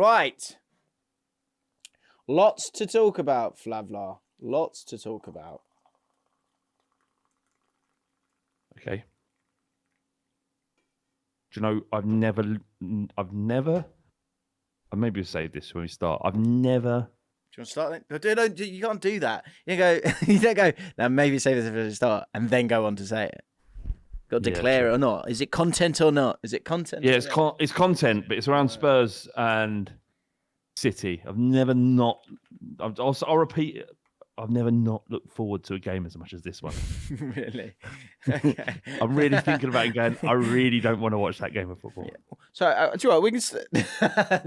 Right. Lots to talk about, Flavlar. Lots to talk about. Okay. Do you know, I've never, I maybe will say this when we start. I've never. Do you want to start then? You can't do that. You don't go, now maybe say this at the start and then go on to say it. Got to declare it or not. Is it content or not? Is it content? Yeah, it's content, but it's around Spurs and City. I'll repeat it. I've never not looked forward to a game as much as this one. Really? Okay. I'm really thinking about it going, I really don't want to watch that game of football. Yeah. So, do you know what, we can... yeah.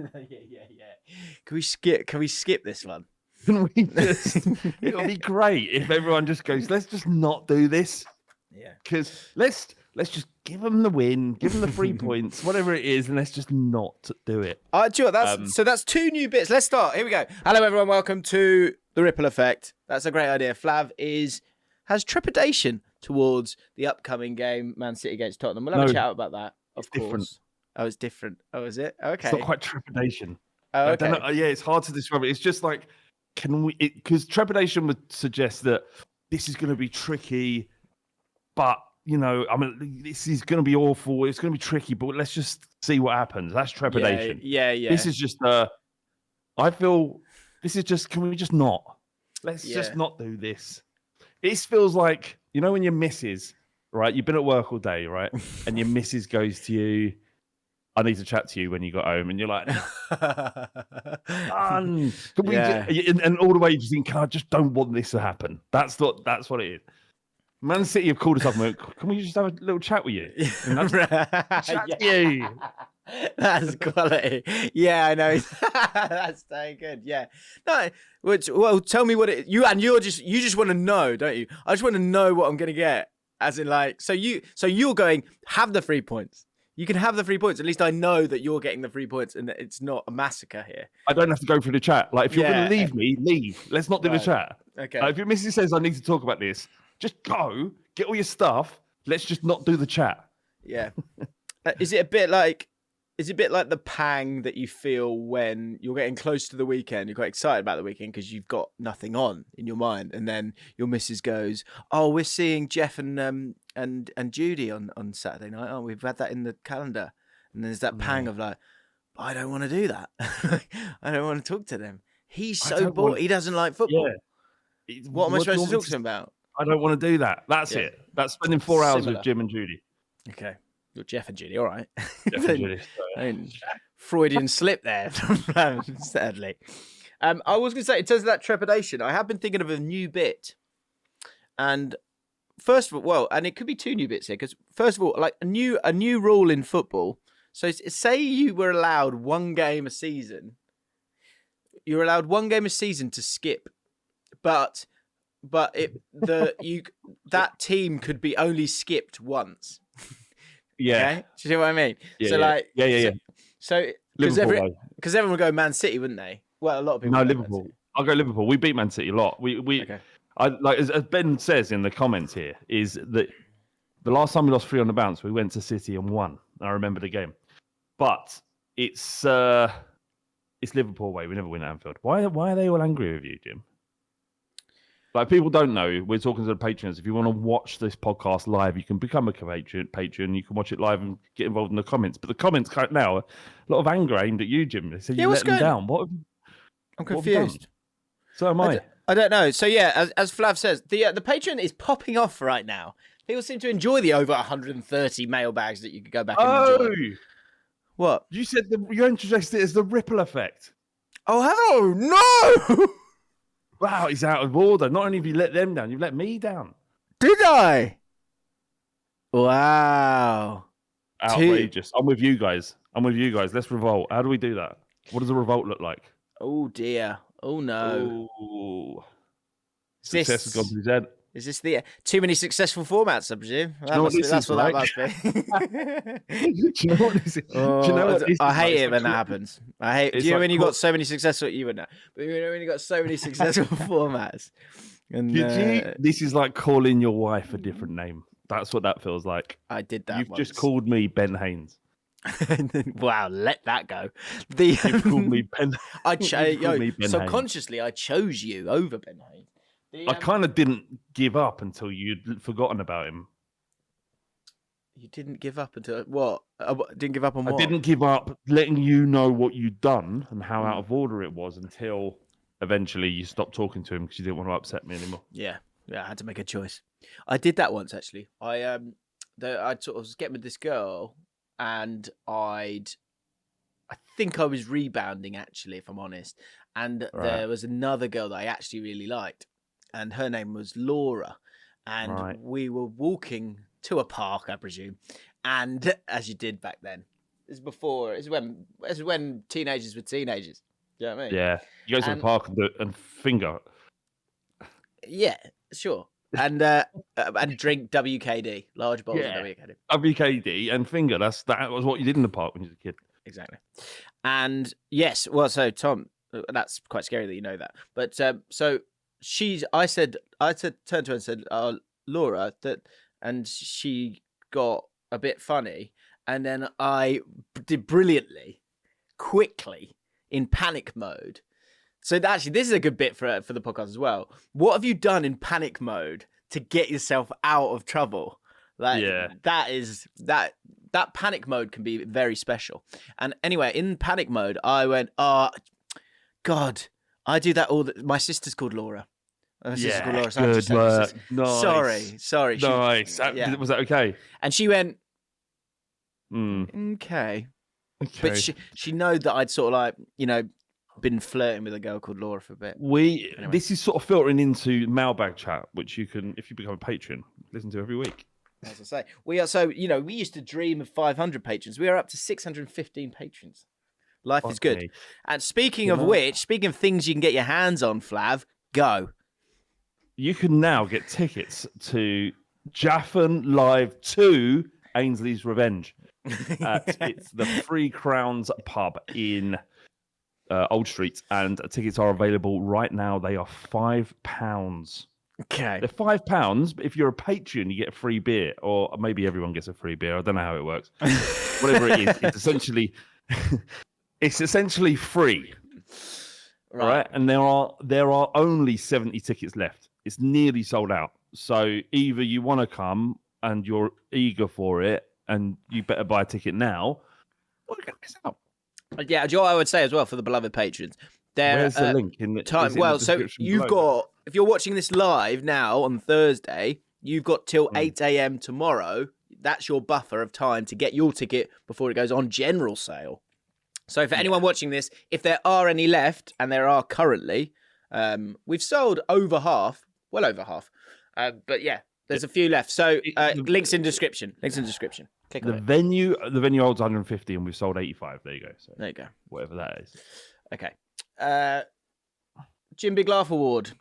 Can we skip this one? Can we just... It'll be great if everyone just goes, let's just not do this. Yeah. Because let's just give them the win, give them the 3 points, whatever it is, and let's just not do it. Do you know what, so that's 2 new bits. Let's start. Here we go. Hello, everyone. Welcome to The Ripple Effect. That's a great idea. Flav has trepidation towards the upcoming game, Man City against Tottenham. We'll have a chat about that, of course. Different. Oh, it's different. Oh, is it? Okay. It's not quite trepidation. Oh, okay. I don't know. Yeah, it's hard to describe it. It's just like, because trepidation would suggest that this is going to be tricky, but, you know, I mean, this is going to be awful. It's going to be tricky, but let's just see what happens. That's trepidation. Yeah. This is just, I feel, this is just, can we just not? Let's just not do this. It feels like, you know, when your missus, right? You've been at work all day, right? And your missus goes to you, I need to chat to you when you got home. And you're like, and all the way you just think, I just don't want this to happen. That's what it is. Man City have called us up and went, can we just have a little chat with you? And that's chat to you. That's quality. Yeah, I know. That's so good. Yeah. No. Well, tell me what it. You just want to know, don't you? I just want to know what I'm going to get. As in, like, so you're going have the 3 points. You can have the 3 points. At least I know that you're getting the 3 points and that it's not a massacre here. I don't have to go through the chat. Like, if you're going to leave me, leave. Let's not do the chat. Okay. If your missus says I need to talk about this, just go, get all your stuff. Let's just not do the chat. Yeah. Is it a bit like the pang that you feel when you're getting close to the weekend? You're quite excited about the weekend because you've got nothing on in your mind, and then your missus goes, "Oh, we're seeing Jeff and Judy on Saturday night. Oh, we've had that in the calendar." And there's that pang of like, I don't want to do that. I don't want to talk to them. He's so bored. He doesn't like football. Yeah. What am I supposed to talk to him about? I don't want to do that. That's it. That's spending 4 hours with Jim and Judy. Okay. You're Jeff and Judy, all right. Jeff and Judy. Freudian slip there, sadly. I was going to say, in terms of that trepidation, I have been thinking of a new bit. And first of all, and it could be 2 new bits here, because first of all, like a new rule in football. So say you were allowed 1 game a season. You're allowed 1 game a season to skip, but that team could be only skipped once. Yeah. Okay? Do you see what I mean? Yeah, yeah. So because everyone would go Man City, wouldn't they? Well, a lot of people. No, Liverpool. I'll go Liverpool. We beat Man City a lot. Okay. As Ben says in the comments here, is that the last time we lost 3 on the bounce, we went to City and won. I remember the game, but it's Liverpool way. We never win at Anfield. Why are they all angry with you, Jim? Like, people don't know, we're talking to the patrons. If you want to watch this podcast live, you can become a patron. You can watch it live and get involved in the comments. But the comments right now, a lot of anger aimed at you, Jim. They said you let them down. I'm confused. So am I. I don't know. So yeah, as Flav says, the Patreon is popping off right now. People seem to enjoy the over 130 mailbags that you could go back and enjoy. What? You said you introduced it as the ripple effect. Oh, no! Wow, he's out of order. Not only have you let them down, you've let me down. Did I? Wow. Outrageous. I'm with you guys. Let's revolt. How do we do that? What does a revolt look like? Oh, dear. Oh, no. Ooh. Success has gone to his head. Is this the too many successful formats, I presume? That's what that must be. Do you know what this is? I hate it when that happens. Do you know when you got so many successful? You would know. But you know when you got so many successful formats. And this is like calling your wife a different name. That's what that feels like. I did that. You've just called me Ben Haynes. Wow, let that go. The You've called me Ben. subconsciously, I chose you over Ben Haynes. I kind of didn't give up until you'd forgotten about him. You didn't give up until what? Didn't give up on what? I didn't give up letting you know what you'd done and how out of order it was until eventually you stopped talking to him because you didn't want to upset me anymore. Yeah, I had to make a choice. I did that once actually. I sort of was getting with this girl, and I think I was rebounding actually, if I'm honest. And there was another girl that I actually really liked, and her name was Laura, and we were walking to a park, I presume, and as you did back then, it's when teenagers were teenagers. You know what I mean? Yeah, you go to the park and finger. Yeah, sure. And drink WKD, large bowls of WKD. WKD and finger. That was what you did in the park when you were a kid. Exactly. And yes, well, so Tom, that's quite scary that you know that. But so I turned to her and said, Laura, and she got a bit funny, and then I did brilliantly, quickly, in panic mode. So actually, this is a good bit for the podcast as well. What have you done in panic mode to get yourself out of trouble? That panic mode can be very special. And anyway, in panic mode, I went, oh, God, I do that all. My sister's called Laura. My sister's called Laura. So good work. Nice. Sorry. Nice. Was that okay? And she went, okay. But she knew that I'd sort of been flirting with a girl called Laura for a bit. Anyway. This is sort of filtering into mailbag chat, which you can, if you become a patron, listen to every week. As I say, we used to dream of 500 patrons. We are up to 615 patrons. Life is good. Me. And speaking of things you can get your hands on, Flav, go. You can now get tickets to Jaffin Live 2, Ainsley's Revenge. It's the Three Crowns pub in Old Street, and tickets are available right now. They are £5. Okay. They're £5, but if you're a patron, you get a free beer, or maybe everyone gets a free beer. I don't know how it works. Whatever it is, it's essentially free. Right? And there are only 70 tickets left. It's nearly sold out. So either you want to come and you're eager for it, and you better buy a ticket now, or you're going to miss out. Yeah, Joe, I would say as well for the beloved patrons. Where's the link in the time? Well, so you've got, if you're watching this live now on Thursday, you've got till 8 a.m. tomorrow. That's your buffer of time to get your ticket before it goes on general sale. So for anyone watching this, if there are any left, and there are currently, we've sold over half, well over half. But yeah, there's a few left. So links in description. Click on it. The venue holds 150, and we've sold 85. There you go. So there you go. Whatever that is. Okay. Jim Big Laugh Award.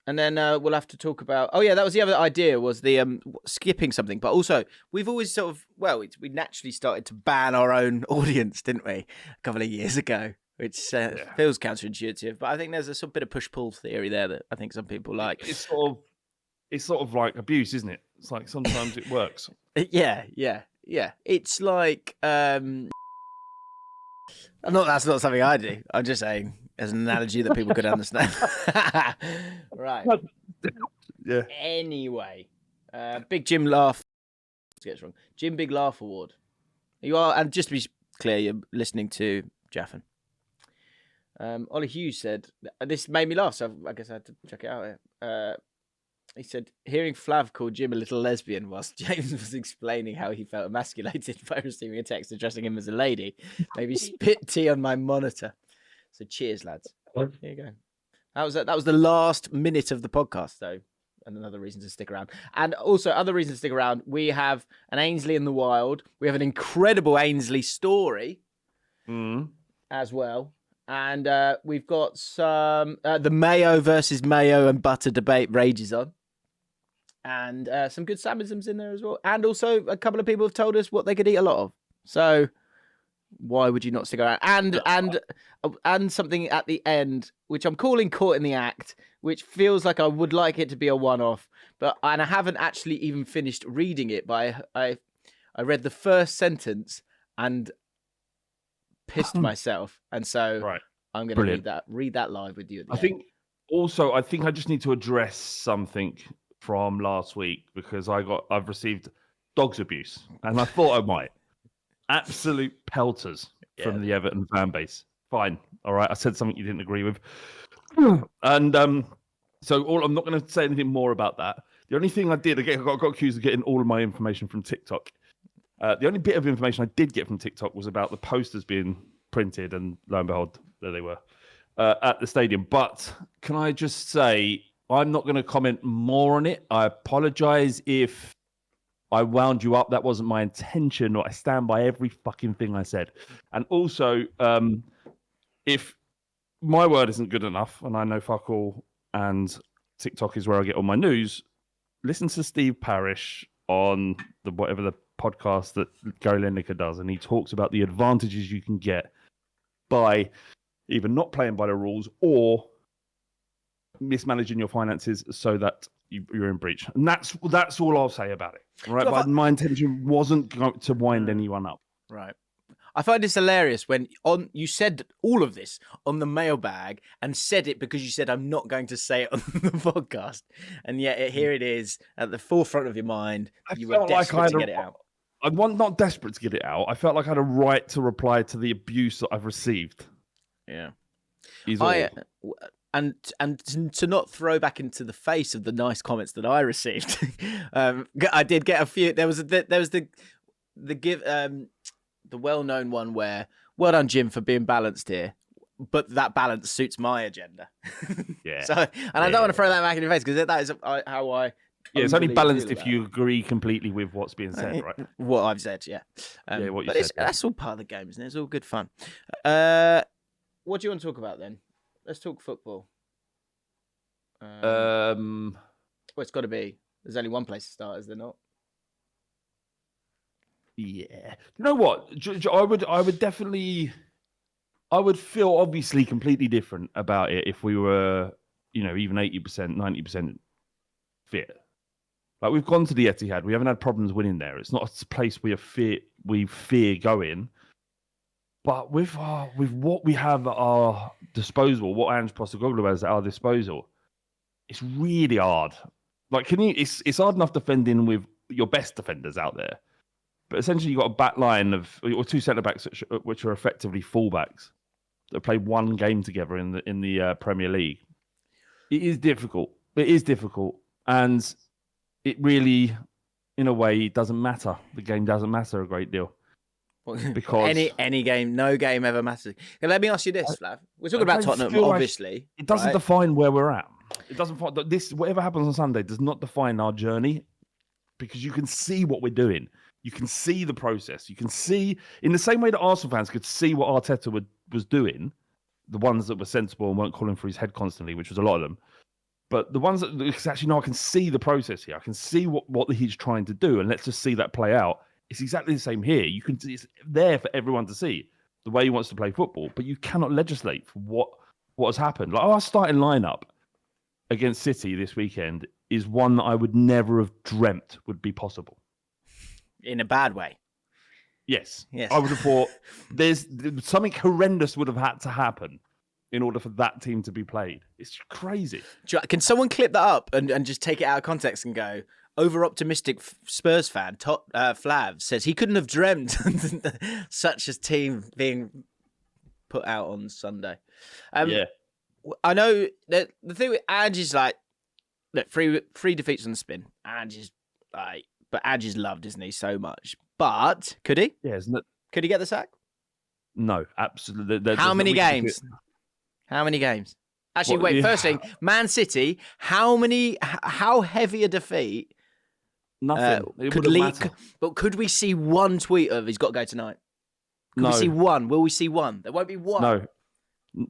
And then we'll have to talk about... Oh, yeah, that was the other idea, was the skipping something. But also, we've always sort of... Well, we naturally started to ban our own audience, didn't we? A couple of years ago, which feels counterintuitive. But I think there's a sort of bit of push-pull theory there that I think some people like. It's sort of like abuse, isn't it? It's like sometimes it works. Yeah. It's like... That's not something I do. I'm just saying... as an analogy that people could understand. Right. Yeah. Anyway, Big Jim Laugh. Let's get it wrong. Jim Big Laugh Award. You are, and just to be clear, you're listening to Jaffin. Ollie Hughes said, this made me laugh, so I guess I had to check it out here. He said, hearing Flav call Jim a little lesbian whilst James was explaining how he felt emasculated by receiving a text addressing him as a lady, maybe spit tea on my monitor. So cheers, lads. Here you go. That was the last minute of the podcast, though, and another reason to stick around. And also, other reasons to stick around, we have an Ainsley in the Wild. We have an incredible Ainsley story as well. And we've got some... the mayo versus mayo and butter debate rages on. And some good Samisms in there as well. And also, a couple of people have told us what they could eat a lot of. So... why would you not stick around? And something at the end, which I'm calling Caught in the Act, which feels like I would like it to be a one-off, and I haven't actually even finished reading it, but I read the first sentence and pissed myself, and so Right. I'm going Brilliant. to read that live with you. At the I end. think also, I think I just need to address something from last week because I've received dog's abuse, and I thought I might. Absolute pelters from the Everton fan base. Fine, all right. I said something you didn't agree with, and so I'm not going to say anything more about that. The only thing I did, I got accused of getting all of my information from TikTok. The only bit of information I did get from TikTok was about the posters being printed, and lo and behold, there they were at the stadium. But can I just say, I'm not going to comment more on it. I apologize if I wound you up. That wasn't my intention. I stand by every fucking thing I said. And also, if my word isn't good enough, and I know fuck all, and TikTok is where I get all my news, listen to Steve Parish on whatever the podcast that Gary Lineker does, and he talks about the advantages you can get by either not playing by the rules or mismanaging your finances so that you're in breach. And that's all I'll say about it. Right, So but my intention wasn't to wind anyone up. Right. I find this hilarious when you said all of this on the mailbag and said it because you said I'm not going to say it on the podcast, and yet here it is at the forefront of your mind. You were desperate to get it out. I'm not desperate to get it out. I felt like I had a right to reply to the abuse that I've received. Yeah. And to not throw back into the face of the nice comments that I received, I did get a few. There was the well-known one where, well done, Jim, for being balanced here, but that balance suits my agenda. Yeah. I don't want to throw that back in your face because that is how I. Yeah, it's only balanced if you agree completely with what's being said, right? What I've said, yeah. What you said. That's all part of the game, isn't it? It's all good fun. What do you want to talk about then? Let's talk football. Well, it's got to be. There's only one place to start, is there not? Yeah. You know what? I would definitely. I would feel obviously completely different about it if we were, even 80%, 90% fit. Like we've gone to the Etihad, we haven't had problems winning there. It's not a place we fear going. But with what we have at our disposal, what Ange Postecoglou has at our disposal, it's really hard. Like, it's hard enough defending with your best defenders out there, but essentially you've got a back line or two centre backs which are effectively fullbacks that play one game together in the Premier League. It is difficult. And it really, in a way, doesn't matter. The game doesn't matter a great deal. Because any game, no game ever matters. And let me ask you this, Flav. We're talking about Tottenham, obviously. It doesn't define where we're at. It doesn't. Whatever happens on Sunday does not define our journey, because you can see what we're doing. You can see the process. You can see, in the same way that Arsenal fans could see what Arteta was doing, the ones that were sensible and weren't calling for his head constantly, which was a lot of them. But the ones that actually, no, I can see the process here. I can see what he's trying to do, and let's just see that play out. It's exactly the same here. You can see it's there for everyone to see the way he wants to play football, but you cannot legislate for what has happened. Like our starting lineup against City this weekend is one that I would never have dreamt would be possible. In a bad way. Yes. I would have thought there's something horrendous would have had to happen in order for that team to be played. It's crazy. Can someone clip that up and just take it out of context and go, over-optimistic Spurs fan, Flav, says he couldn't have dreamt such a team being put out on Sunday. Yeah. I know that the thing with Ange is like, look, three defeats on the spin. Ange is like, but Ange is loved, isn't he, so much? But could he? Yeah, isn't it? Could he get the sack? No, absolutely. How many games? How many games? Actually, wait. First thing, Man City. How heavy a defeat? Nothing. But could we see one tweet of he's got to go tonight? Could we see one? Will we see one? There won't be one. No.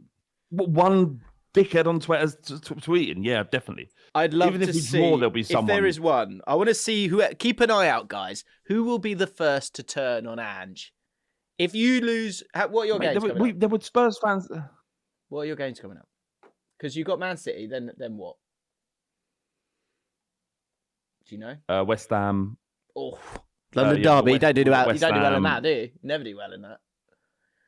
One dickhead on Twitter tweeting. Yeah, definitely. I'd love Even to if we see draw, there'll be someone. If there is one. I want to see who. Keep an eye out, guys. Who will be the first to turn on Ange? If you lose, what are your games coming up? There were Spurs fans. What are your games coming up? Because you've got Man City. Then what? Do you know? West Ham. Oh, London derby. You don't do well in that, do you? You never do well in that.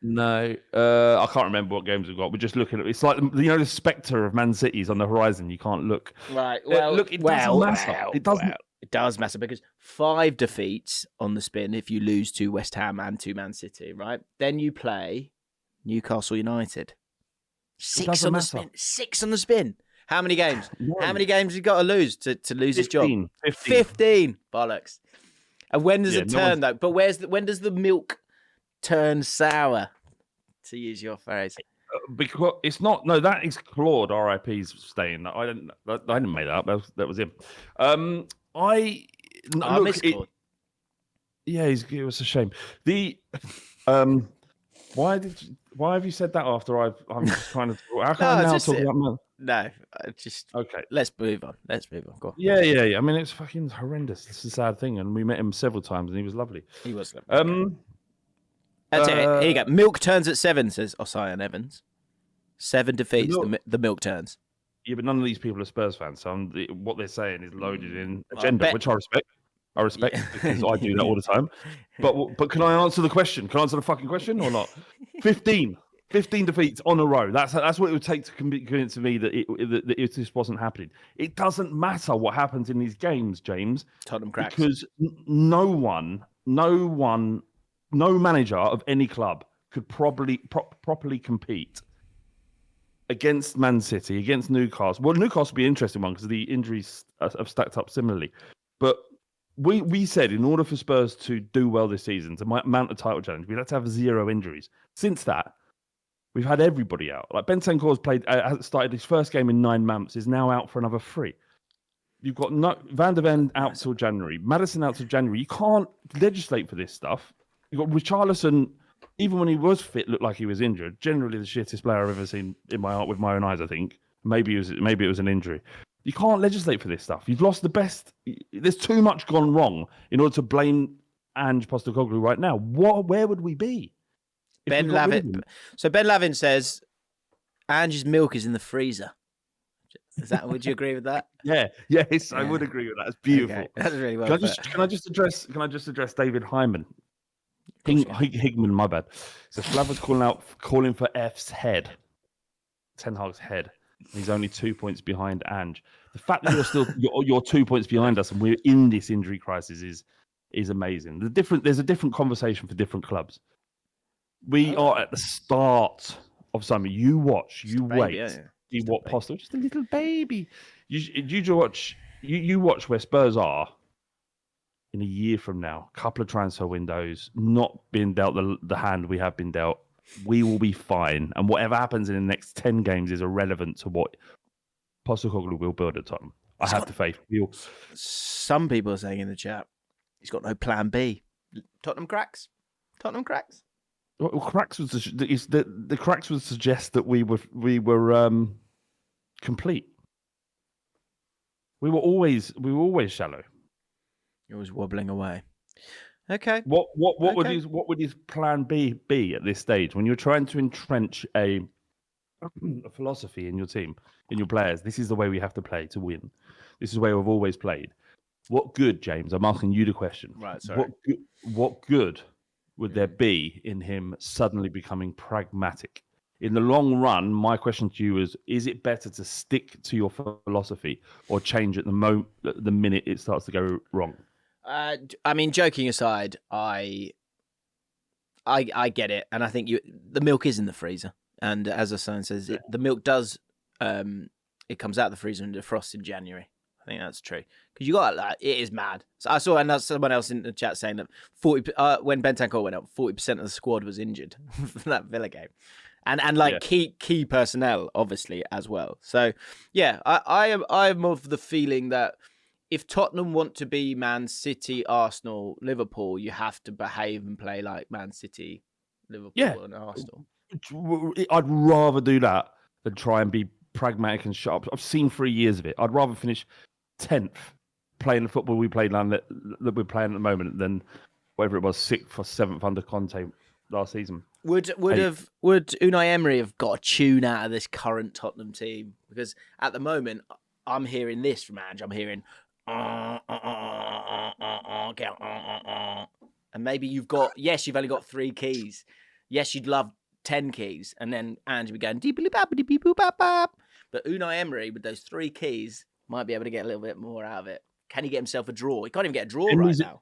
No, I can't remember what games we've got. We're just looking at it's like the spectre of Man City's on the horizon. You can't look. Right. Well, Look, it doesn't matter. It doesn't. Well, it does matter because 5 defeats on the spin if you lose to West Ham and to Man City, right? Then you play Newcastle United. 6 on the spin. 6 on the spin. How many games? No. How many games you got to lose to lose his job? 15. Bollocks. And when does it turn though? But when does the milk turn sour? To use your phrase. Because it's not. No, that is Claude. RIP's staying. I didn't make that up. That was him. I miss Claude. Yeah, it was a shame. Why have you said that after I'm just trying to? How can I now talk about man? No, okay. Let's move on. Go on. Yeah. I mean, it's fucking horrendous. It's a sad thing, and we met him several times, and he was lovely. He was lovely. That's it. Here you go. Milk turns at 7, says Ossian Evans. 7 defeats. The milk turns. Yeah, but none of these people are Spurs fans. So what they're saying is loaded in agenda, which I respect. Because I do that all the time. But can I answer the question? Can I answer the fucking question or not? 15 defeats on a row. That's what it would take to convince me that it just wasn't happening. It doesn't matter what happens in these games, James. Tottenham cracks. Because no manager of any club could properly compete against Man City, against Newcastle. Well, Newcastle would be an interesting one because the injuries have stacked up similarly. But we said in order for Spurs to do well this season, to mount a title challenge, we'd have to have 0 injuries. Since that, we've had everybody out. Like Bentancur's started his first game in 9 months, is now out for another 3. You've got Van der Ven out till January, Maddison out till January. You can't legislate for this stuff. You've got Richarlison, even when he was fit, looked like he was injured. Generally, the shittest player I've ever seen with my own eyes, I think. Maybe it was an injury. You can't legislate for this stuff. You've lost the best. There's too much gone wrong in order to blame Ange Postecoglou right now. Where would we be? Ben Lavin. So Ben Lavin says Ange's milk is in the freezer. Would you agree with that? Yes, I would agree with that. It's beautiful. Okay. That's really well. Can I just address David Hyman? Higman, my bad. So Flav calling for F's head, Ten Hag's head. He's only 2 points behind Ange. The fact that you're 2 points behind us and we're in this injury crisis is amazing. There's a different conversation for different clubs. We are at the start of something. You watch, you wait. See what possible. Just a little baby. You watch where Spurs are in a year from now. Couple of transfer windows, not being dealt the hand we have been dealt. We will be fine, and whatever happens in the next 10 games is irrelevant to what Postecoglou will build at Tottenham. I have the faith. Some people are saying in the chat he's got no plan B. Tottenham cracks. Well, cracks was the cracks would suggest that we were complete. We were always shallow. He was wobbling away. Okay. What would his plan B be at this stage when you're trying to entrench a philosophy in your team, in your players? This is the way we have to play to win. This is the way we've always played. What good, James? I'm asking you the question. Right. Sorry. What good would there be in him suddenly becoming pragmatic? In the long run, my question to you is it better to stick to your philosophy or change at the minute it starts to go wrong? I mean, joking aside, I get it, and I think the milk is in the freezer, and as Hassan says, the milk does it comes out of the freezer and defrosts in January. I think that's true because you got it is mad. So I saw someone else in the chat saying that 40 when Bentancur went up, 40% of the squad was injured from that Villa game, and key personnel obviously as well. So yeah, I am of the feeling that if Tottenham want to be Man City, Arsenal, Liverpool, you have to behave and play like Man City, Liverpool, and Arsenal. I'd rather do that than try and be pragmatic and sharp. I've seen 3 years of it. I'd rather finish 10th playing the football we played that we're playing at the moment than whatever it was, 6th or 7th under Conte last season. Would Unai Emery have got a tune out of this current Tottenham team? Because at the moment, I'm hearing this from Ange. I'm hearing and maybe you've only got 3 keys. Yes, you'd love 10 keys, and then Ange would be going deep-a-bap-a-deep-a-bap-bap. But Unai Emery, with those 3 keys, might be able to get a little bit more out of it. Can he get himself a draw? He can't even get a draw right now.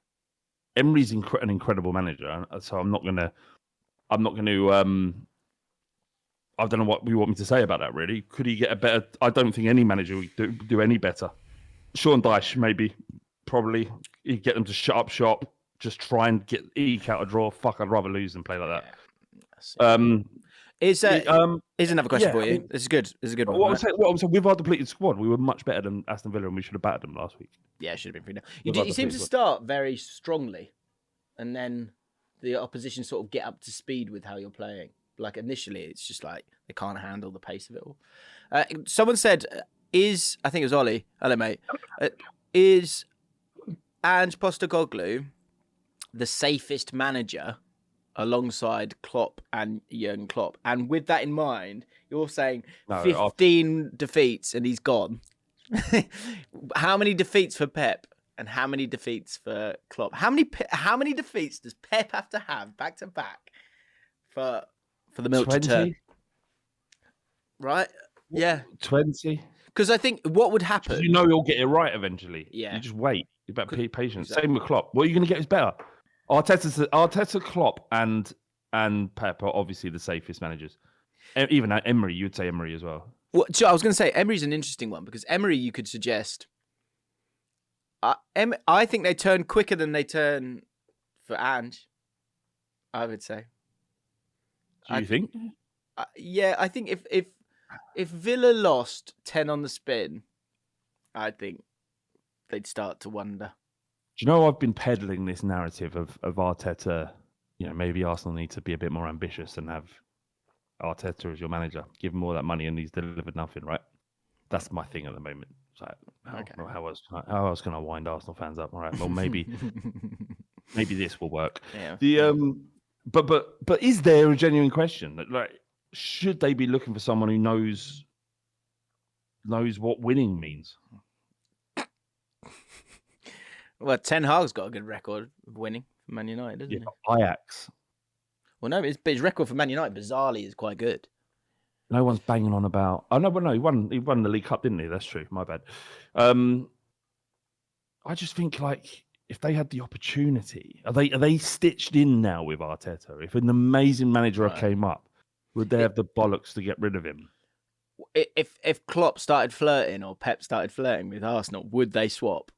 Emery's an incredible manager, so I'm not going to. I don't know what you want me to say about that. Really, could he get a better? I don't think any manager would do any better. Sean Dyche, maybe, probably, he'd get them to shut up shop, just try and eke out a draw. Fuck, I'd rather lose than play like that. Here's another question for you. This is good. This is a good one. What I'm saying, with our depleted squad, we were much better than Aston Villa, and we should have battered them last week. Yeah, it should have been 3-0. You seem to start very strongly, and then the opposition sort of get up to speed with how you're playing. Like initially, it's just like they can't handle the pace of it all. Someone said, I think it was Ollie. Hello, mate. Is Ange Postecoglou the safest manager alongside Klopp and Jurgen Klopp? And with that in mind, you're saying 15 defeats and he's gone. How many defeats for Pep and how many defeats for Klopp? How many defeats does Pep have to have back to back for the milk to turn? Right? Yeah. 20. Because I think what would happen... You know you'll get it right eventually. Yeah. You just wait. You're about to be patient. Exactly. Same with Klopp. What are you going to get is better. Arteta, Klopp, and Pep are obviously the safest managers. Even Emery, you would say Emery as well. Well, I was going to say Emery's an interesting one because Emery, you could suggest... I think they turn quicker than they turn for Ange, I would say. Do you think? Yeah, I think if Villa lost 10 on the spin, I think they'd start to wonder. Do you know I've been peddling this narrative of Arteta? You know, maybe Arsenal need to be a bit more ambitious and have Arteta as your manager. Give him all that money and he's delivered nothing, right? That's my thing at the moment. So how else can I wind Arsenal fans up? All right, well maybe this will work. Yeah. But is there a genuine question that like should they be looking for someone who knows what winning means? Well, Ten Hag's got a good record of winning for Man United, doesn't he? Ajax. Well, no, his record for Man United, bizarrely, is quite good. No one's banging on about. Oh no, he won the League Cup, didn't he? That's true. My bad. I just think like if they had the opportunity, are they stitched in now with Arteta? If an amazing manager came up, would they have the bollocks to get rid of him? If Klopp started flirting or Pep started flirting with Arsenal, would they swap?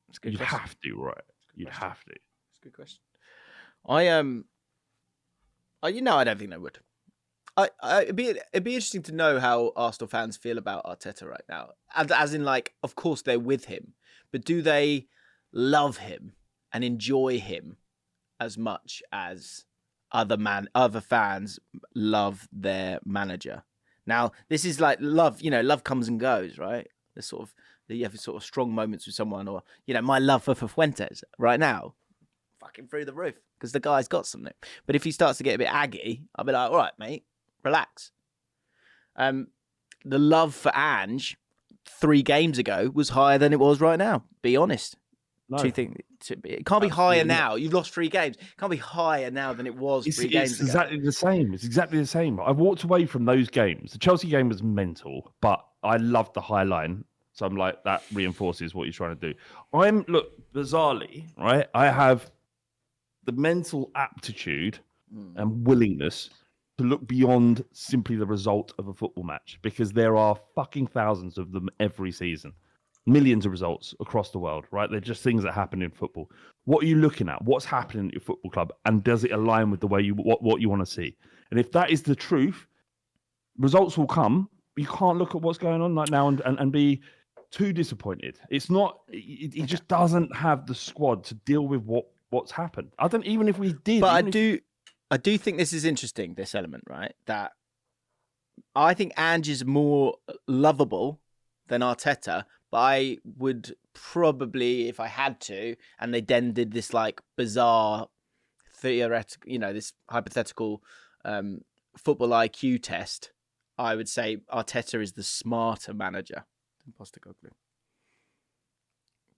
That's a good question. Have to, right? You'd have to. That's a good question. I don't think they would. It'd be interesting to know how Arsenal fans feel about Arteta right now. As in, like, of course they're with him, but do they love him and enjoy him as much as other fans love their manager? Now, this is like love. You know, love comes and goes, right? You have sort of strong moments with someone, or my love for Fuentes right now, fucking through the roof because the guy's got something. But if he starts to get a bit aggy, I'll be like, all right, mate. Relax. The love for Ange 3 games ago was higher than it was right now. Be honest. No. Do you think it can't be higher now? You've lost 3 games. It can't be higher now than it was 3 games ago. It's exactly the same. It's exactly the same. I walked away from those games. The Chelsea game was mental, but I loved the high line. So I'm like, that reinforces what you're trying to do. Look, bizarrely, right? I have the mental aptitude and willingness to look beyond simply the result of a football match, because there are fucking thousands of them every season. Millions of results across the world, right? They're just things that happen in football. What are you looking at? What's happening at your football club? And does it align with the way what you want to see? And if that is the truth, results will come. You can't look at what's going on right now and be too disappointed. It's not. He just doesn't have the squad to deal with what's happened. I don't. Even if we did, but I do think this is interesting. This element, right? That I think Ange is more lovable than Arteta. But I would probably, if I had to, and they then did this like bizarre theoretical, this hypothetical football IQ test, I would say Arteta is the smarter manager than Postecoglou.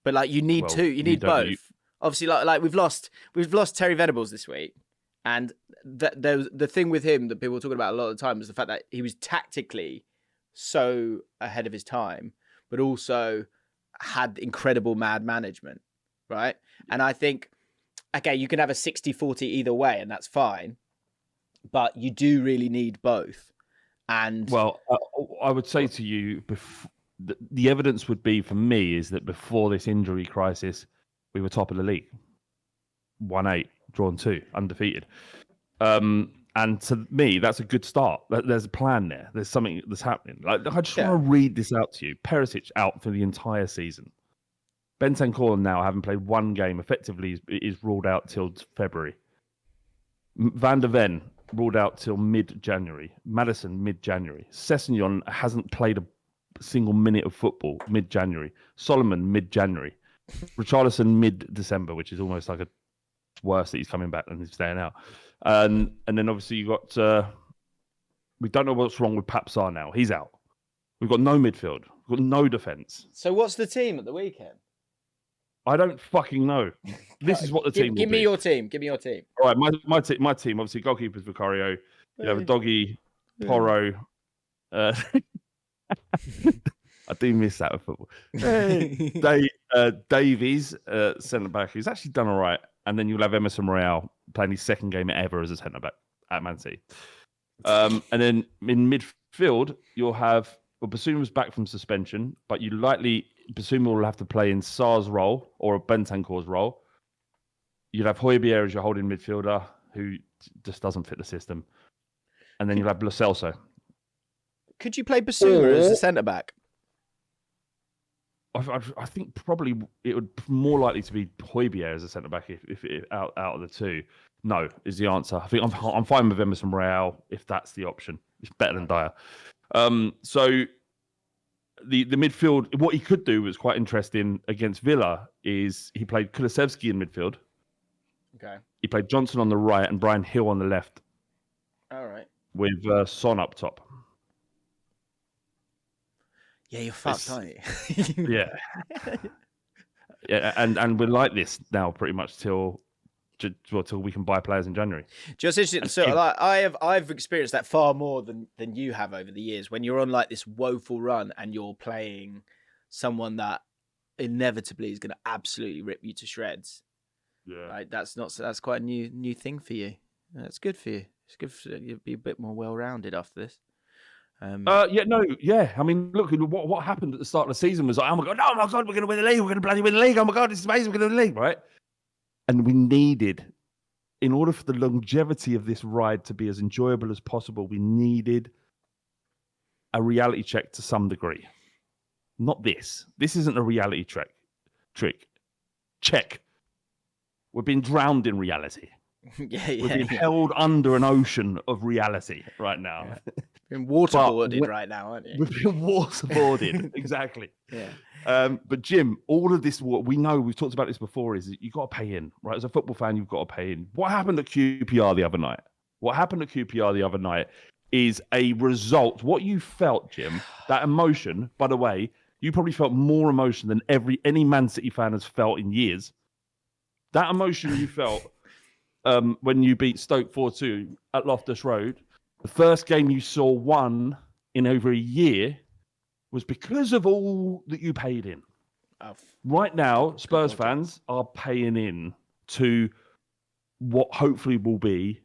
But like you need both. Obviously, like we've lost Terry Venables this week, And the thing with him that people were talking about a lot of the time was the fact that he was tactically so ahead of his time, but also had incredible mad management, right? And I think, okay, you can have a 60-40 either way, and that's fine, but you do really need both. And well, I would say to you, the evidence would be for me is that before this injury crisis, we were top of the league, 1-8, drawn 2, undefeated. And to me, that's a good start. There's a plan there. There's something that's happening. Like, I just want to read this out to you. Perisic out for the entire season. Bentancur now, having played one game, effectively is ruled out till February. Van der Ven ruled out till mid-January. Maddison, mid-January. Sessegnon hasn't played a single minute of football, mid-January. Solomon, mid-January. Richarlison, mid-December, which is almost like a worse that he's coming back than he's staying out. And then obviously you got we don't know what's wrong with Pape Sarr now. He's out. We've got no midfield. We've got no defence. So what's the team at the weekend? I don't fucking know. This is what the team. Give me your team. Give me your team. All right, my team. Obviously, goalkeepers Vicario. You have a Doggy, Porro. I do miss that with football. Davies, centre back, who's actually done all right. And then you'll have Emerson Royale playing his second game ever as a centre back at Man City. And then in midfield, you'll have Basuma's back from suspension, but you likely Basuma will have to play in Sarr's role or Bentancur's role. You'll have Højbjerg as your holding midfielder, who just doesn't fit the system. And then you'll have Lo Celso. Could you play Basuma as a centre back? I think probably it would more likely to be Højbjerg as a centre back if out of the two. No is the answer. I think I'm fine with Emerson Royale if that's the option. It's better than Dyer. So the midfield, what he could do was quite interesting against Villa. Is he played Kulusevski in midfield? Okay. He played Johnson on the right and Brian Hill on the left. All right. With Son up top. Yeah, you're fucked, aren't you? Yeah. Yeah, and we're like this now pretty much till we can buy players in January. Just interesting. So like, I've experienced that far more than you have over the years. When you're on like this woeful run and you're playing someone that inevitably is going to absolutely rip you to shreds. Yeah. Like that's quite a new thing for you. That's good for you. It's good for you to be a bit more well-rounded after this. I mean, look, what happened at the start of the season was like, oh my god, we're going to win the league, we're going to bloody win the league, oh my god, this is amazing, we're going to win the league, right? And we needed, in order for the longevity of this ride to be as enjoyable as possible, we needed a reality check to some degree. Not this. This isn't a reality check. We're being drowned in reality. We're being held under an ocean of reality right now. Yeah. Being waterboarded right now, aren't you? We've been waterboarded, exactly. Yeah. But Jim, all of this, what we know, we've talked about this before, is that you've got to pay in, right? As a football fan, you've got to pay in. What happened at QPR the other night? What happened at QPR the other night is a result. What you felt, Jim, that emotion, by the way, you probably felt more emotion than any Man City fan has felt in years. That emotion you felt when you beat Stoke 4-2 at Loftus Road, the first game you saw won in over a year, was because of all that you paid in. Oh, right now, Spurs fans are paying in to what hopefully will be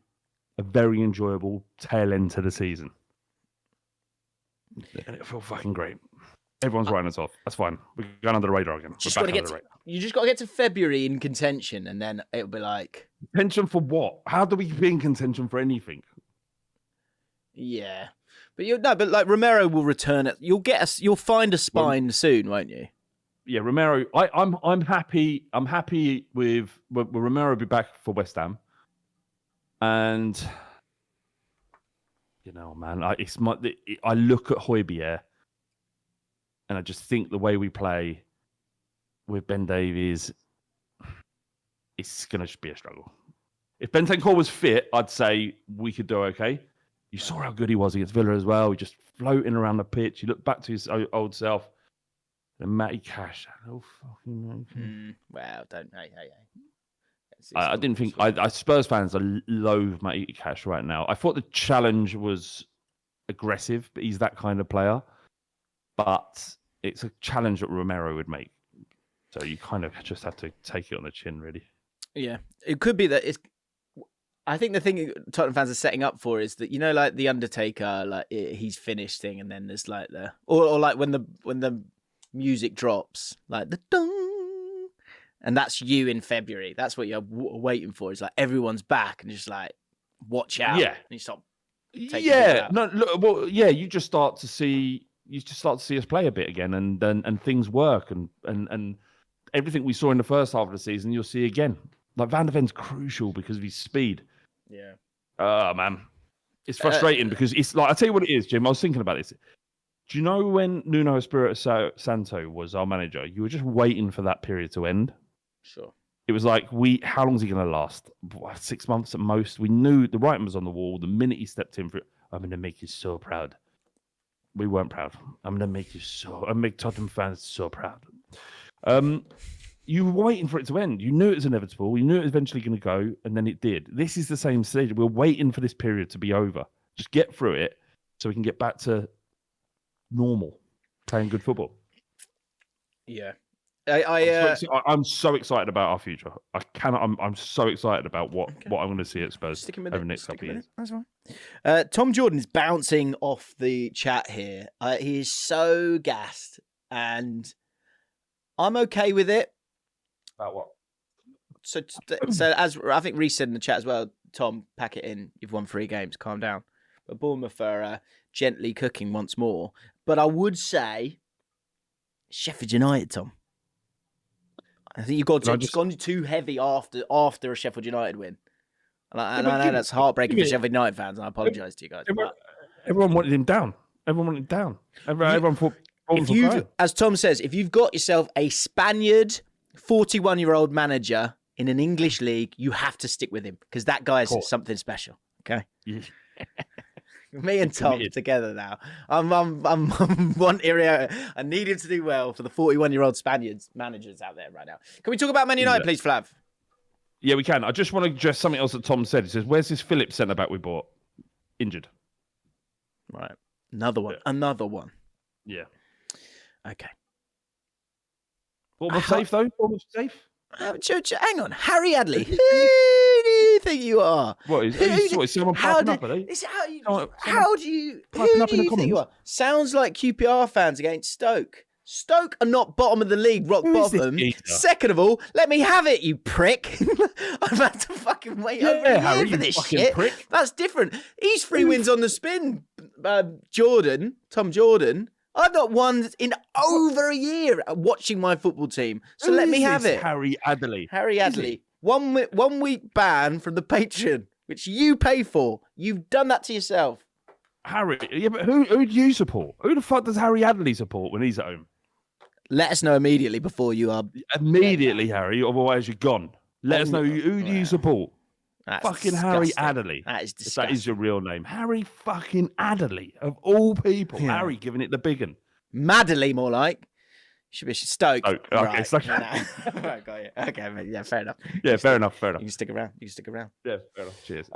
a very enjoyable tail end to the season. And it felt fucking great. Everyone's writing us off. That's fine. We're going under the radar again. You just got to get to February in contention, and then it'll be like... Contention for what? How do we be in contention for anything? Yeah. But like Romero will return it. You'll find a spine soon, won't you? Yeah, Romero. I'm happy. I'm happy with Romero be back for West Ham. And man, I look at Højbjerg and I just think the way we play with Ben Davies, it's going to be a struggle. If Bentancur was fit, I'd say we could do okay. You saw how good he was against Villa as well. He just floating around the pitch. He looked back to his old self. And Matty Cash. Oh, fucking well, don't. Hey. I didn't think Spurs fans are loathe Matty Cash right now. I thought the challenge was aggressive, but he's that kind of player. But it's a challenge that Romero would make. So you kind of just have to take it on the chin, really. Yeah, it could be that it's. I think the thing Tottenham fans are setting up for is that, you know, like the Undertaker, like he's finished thing, and then there's like or like when the music drops, like the dong, and that's you in February. That's what you're waiting for. It's like everyone's back and just like watch out. Yeah, and you stop. Yeah, no, look, well, yeah, you just start to see us play a bit again, and things work, and everything we saw in the first half of the season, you'll see again. Like Van der Ven's crucial because of his speed. Yeah. Oh man, it's frustrating because it's like, I tell you what it is, Jim. I was thinking about this. Do you know when Nuno Espirito Santo was our manager? You were just waiting for that period to end. Sure. It was like, how long is he going to last? 6 months at most. We knew the writing was on the wall. The minute he stepped in for it, I'm going to make you so proud. We weren't proud. I'm going to make Tottenham fans so proud. You were waiting for it to end. You knew it was inevitable. You knew it was eventually going to go, and then it did. This is the same stage. We're waiting for this period to be over. Just get through it so we can get back to normal, playing good football. Yeah. I'm so excited about our future. I'm so excited about what I'm going to see at Spurs over the next couple of years. That's fine. Tom Jordan is bouncing off the chat here. He is so gassed, and I'm okay with it. About what? So as I think Reece said in the chat as well, Tom, pack it in. You've won 3 games. Calm down. But Bournemouth are gently cooking once more. But I would say Sheffield United, Tom. I think you've gone too heavy after a Sheffield United win. And I know that's heartbreaking for Sheffield United fans, and I apologise to you guys. Everyone wanted him down. Everyone thought. As Tom says, if you've got yourself a Spaniard 41-year-old manager in an English league, you have to stick with him because that guy is something special. Okay. Yeah. Me and Tom together now. I'm one area. I need him to do well for the 41-year-old Spaniards managers out there right now. Can we talk about Man United, please, Flav? Yeah, we can. I just want to address something else that Tom said. He says, "Where's this Phillips centre back we bought? Injured." Right. Another one. Yeah. Another one. Yeah. Okay. Bournemouth safe though. Bournemouth safe. Hang on, Harry Adley. Who do you think you are? What is someone popping up? Are they? How do you think you are? Sounds like QPR fans against Stoke. Stoke are not bottom of the league, rock bottom. Second of all, let me have it, you prick. I've had to fucking wait over a year for this shit. Prick. That's different. He's 3 wins on the spin. Tom Jordan. I've not won in over a year watching my football team. So let me have it. Harry Adley. Harry Adley. 1 week ban from the Patreon, which you pay for. You've done that to yourself. Harry, yeah, but who do you support? Who the fuck does Harry Adley support when he's at home? Let us know immediately before you are... Immediately, Harry, otherwise you're gone. Let us know who do you support. That's fucking disgusting. Harry Adderley. That is disgusting. That is your real name. Harry fucking Adderley, of all people. Yeah. Harry giving it the big one. Madeley, more like. Should be Stoke. Okay, right. Stoke. Right, got you. Okay, mate. Yeah, fair enough. Yeah, fair enough. You can stick around. Yeah, fair enough. Cheers.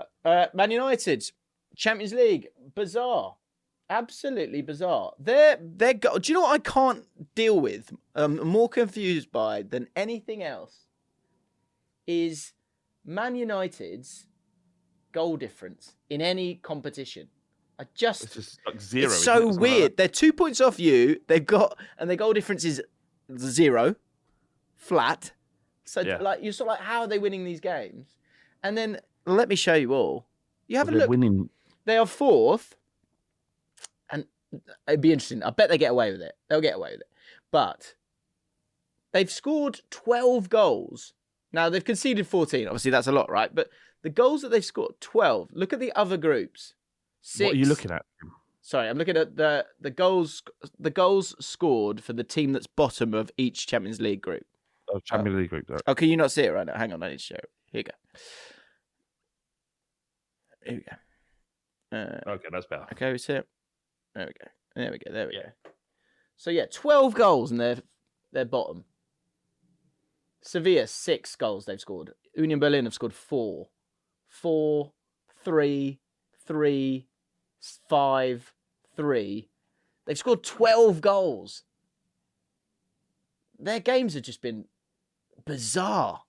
Man United, Champions League, bizarre. Absolutely bizarre. Do you know what I can't deal with? I'm more confused by than anything else is Man United's goal difference in any competition. It's just like 0. It's so weird. Like they're 2 points off you. Their goal difference is 0, flat. So you're sort of like, how are they winning these games? And then let me show you all. You have a look. Winning. They are 4th, and it'd be interesting. I bet they get away with it. They'll get away with it. But they've scored 12 goals. Now they've conceded 14. Obviously, that's a lot, right? But the goals that they've scored, 12. Look at the other groups. 6. What are you looking at? Sorry, I'm looking at the goals scored for the team that's bottom of each Champions League group. Oh, Champions League group. Right. Oh, can you not see it right now? Hang on, I need to show it. Here we go. Okay, that's better. Okay, we see it. There we go. So yeah, 12 goals and they're bottom. Sevilla, 6 goals they've scored. Union Berlin have scored 4. 4, 3, 3, 5, 3. They've scored 12 goals. Their games have just been bizarre.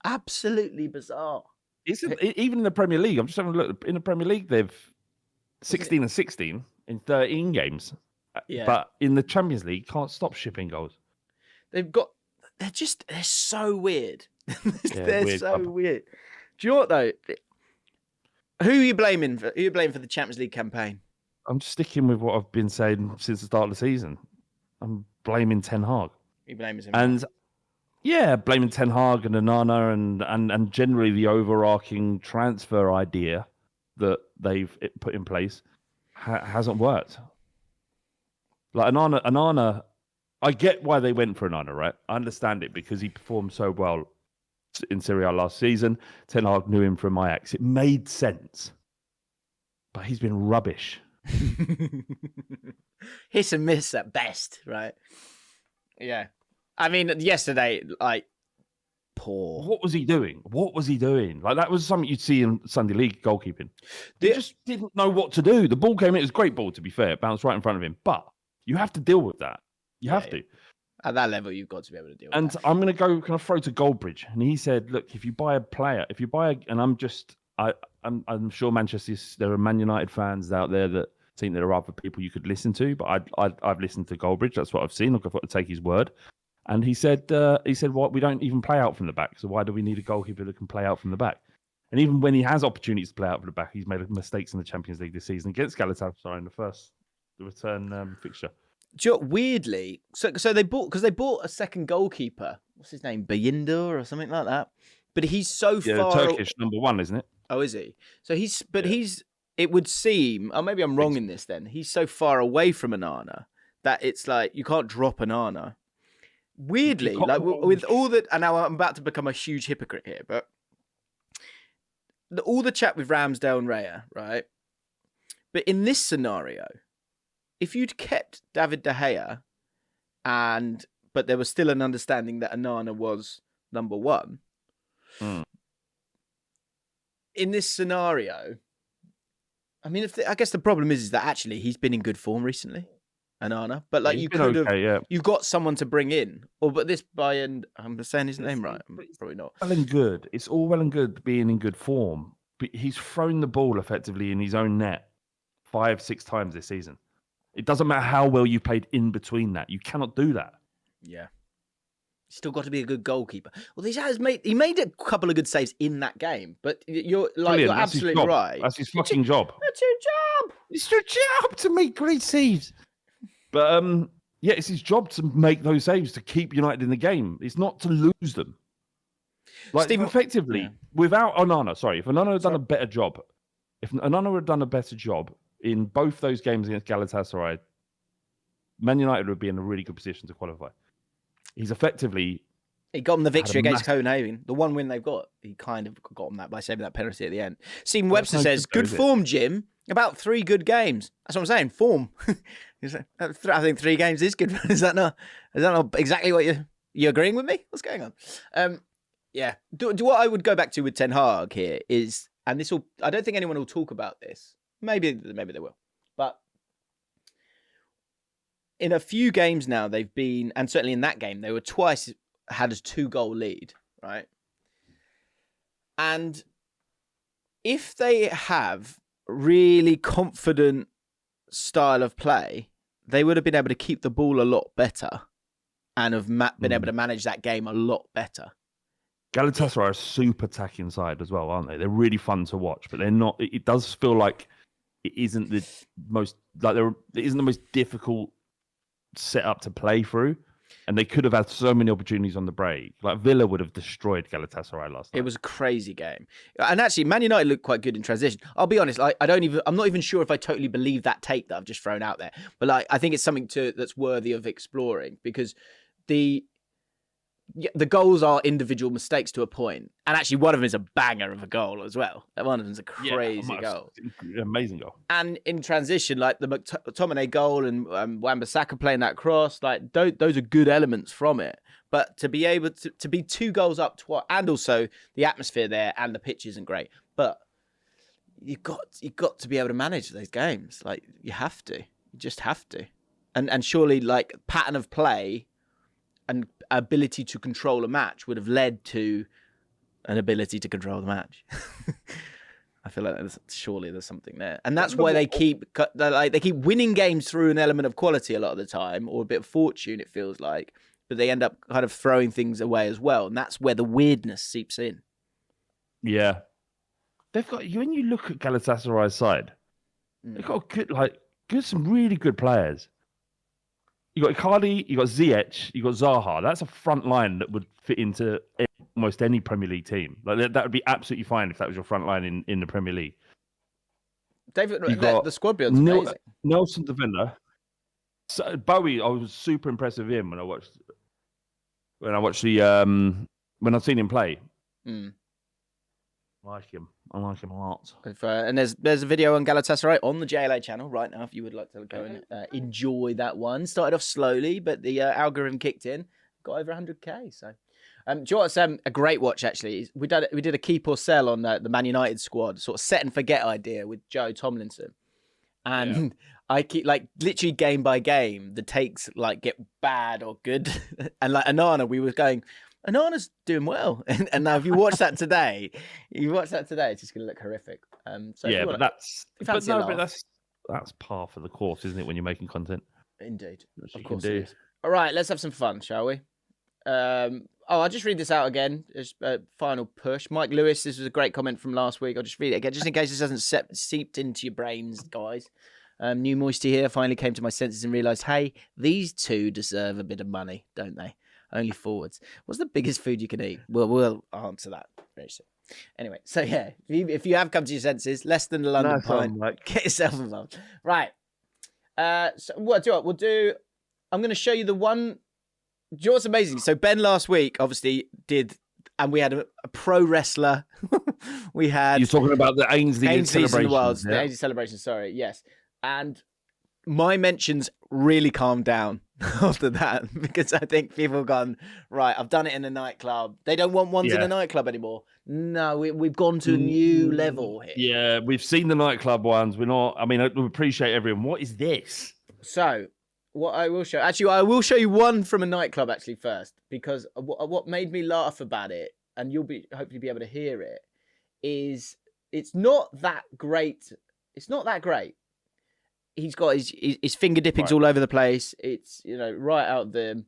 Absolutely bizarre. Even in the Premier League, I'm just having a look. In the Premier League, they've 16 and 16 in 13 games. Yeah. But in the Champions League, can't stop shipping goals. They're so weird. They're weird so club. weird. Do you know what though? Who are you blaming for the Champions League campaign? I'm just sticking with what I've been saying since the start of the season. I'm blaming Ten Hag. You blaming him? And yeah, blaming Ten Hag and Onana and generally the overarching transfer idea that they've put in place hasn't worked. Like Onana, I get why they went for Onana, right? I understand it because he performed so well in Serie A last season. Ten Hag knew him from Ajax. It made sense. But he's been rubbish. Hit and miss at best, right? Yeah. I mean, yesterday, like, poor. What was he doing? Like, that was something you'd see in Sunday League goalkeeping. He just didn't know what to do. The ball came in. It was a great ball, to be fair. It bounced right in front of him. But you have to deal with that. You have to. At that level, you've got to be able to deal with And that. I'm going to go kind of throw to Goldbridge. And he said, look, if you buy a player, I'm sure there are Man United fans out there that think there are other people you could listen to, but I've listened to Goldbridge. That's what I've seen. I've got to take his word. And he said, "What? We don't even play out from the back. So why do we need a goalkeeper that can play out from the back?" And even when he has opportunities to play out from the back, he's made mistakes in the Champions League this season against Galatasaray in the return fixture. Do you know, weirdly, so they bought a second goalkeeper. What's his name? Bayindur or something like that. But he's so far Turkish number 1, isn't it? Oh, is he? So he's it would seem, or maybe I'm wrong in this then, he's so far away from Onana that it's like you can't drop Onana. Weirdly, like with all that, and now I'm about to become a huge hypocrite here, but all the chat with Ramsdale and Raya, right? But in this scenario, if you'd kept David De Gea, but there was still an understanding that Onana was number 1, in this scenario, I mean, I guess the problem is that actually he's been in good form recently, Onana. But like you could have, you've got someone to bring in. But this Bayern, I'm saying his name right. I'm probably not. Well and good. It's all well and good being in good form, but he's thrown the ball effectively in his own net 5-6 times this season. It doesn't matter how well you played in between that. You cannot do that. Yeah. Still got to be a good goalkeeper. Well, he made a couple of good saves in that game, but you're absolutely right. That's his fucking job. That's your job. It's your job to make great saves. But it's his job to make those saves to keep United in the game. It's not to lose them. Like Steve, effectively, without Onana, if Onana had done a better job, in both those games against Galatasaray, Man United would be in a really good position to qualify. He's effectively... He got them the victory against Copenhagen. The one win they've got, he kind of got them that by saving that penalty at the end. Stephen Webster says, good form, Jim. About 3 good games. That's what I'm saying, form. I think 3 games is good. Is that not exactly what you're agreeing with me? What's going on? Yeah. What I would go back to with Ten Hag here is, and this will, I don't think anyone will talk about this. Maybe they will. But in a few games now, they've been, and certainly in that game, they were twice had a 2-goal lead, right? And if they have really confident style of play, they would have been able to keep the ball a lot better and have been able to manage that game a lot better. Galatasaray are a super attacking side as well, aren't they? They're really fun to watch, but they're not. It does feel like it isn't the most difficult setup to play through, and they could have had so many opportunities on the break. Like Villa would have destroyed Galatasaray last night. It was a crazy game, and actually, Man United looked quite good in transition. I'll be honest, I'm not even sure if I totally believe that take that I've just thrown out there, but I think it's something that's worthy of exploring because the the goals are individual mistakes to a point, and actually one of them is a banger of a goal as well. One of them is a crazy goal, amazing goal. And in transition, like the McTominay goal and Wan-Bissaka playing that cross, like those are good elements from it. But to be able to be 2 goals up twice, and also the atmosphere there and the pitch isn't great, but you've got to be able to manage those games. Like you have to, you just have to, and surely like pattern of play and ability to control a match would have led to an ability to control the match. I feel like surely there's something there, and that's why they keep winning games through an element of quality a lot of the time, or a bit of fortune. It feels like, but they end up kind of throwing things away as well, and that's where the weirdness seeps in. Yeah, they've got when you look at Galatasaray's side, they've got some really good players. You got Icardi, you got Ziyech, you got Zaha. That's a front line that would fit into almost any Premier League team. Like that would be absolutely fine if that was your front line in the Premier League. David, the squad build's amazing. Nelson defender. So, Bowie, I was super impressed with him when I watched when I've seen him play. I like him a lot. And there's a video on Galatasaray on the JLA channel right now if you would like to go and enjoy that one. Started off slowly, but the algorithm kicked in, got over 100k. So, do you know what's a great watch actually? We did a keep or sell on the Man United squad, sort of set and forget idea with Joe Tomlinson, and I keep literally game by game the takes get bad or good, and Onana we were going. Onana's doing well, and now if you watch that today, it's just going to look horrific. But that's par for the course, isn't it? When you're making content, indeed, of course it is. All right, let's have some fun, shall we? I'll just read this out again. As final push. Mike Lewis, this was a great comment from last week. I'll just read it again, just in case this hasn't seeped into your brains, guys. New Moisty here. Finally came to my senses and realised, hey, these two deserve a bit of money, don't they? Only forwards. What's the biggest food you can eat? Well, we'll answer that very soon. Anyway, so yeah, if you have come to your senses, less than the London pint, get yourself involved. Right. So what we'll do? I'm going to show you the one. Do you know what's amazing? So Ben last week obviously did, and we had a pro wrestler. We had. You're talking about the Ainsley celebrations. The Ainsley celebrations. Sorry, yes, and my mentions really calmed down after that because I think people have gone, right, I've done it in a nightclub. They don't want ones in a nightclub anymore. No, we've gone to a new level here. Yeah, we've seen the nightclub ones. We're not, I mean, we appreciate everyone. What is this? So, what I will show, actually, I will show you one from a nightclub actually first, because what made me laugh about it, and you'll hopefully be able to hear it, is it's not that great. It's not that great. He's got his finger dippings all over the place. It's, right out the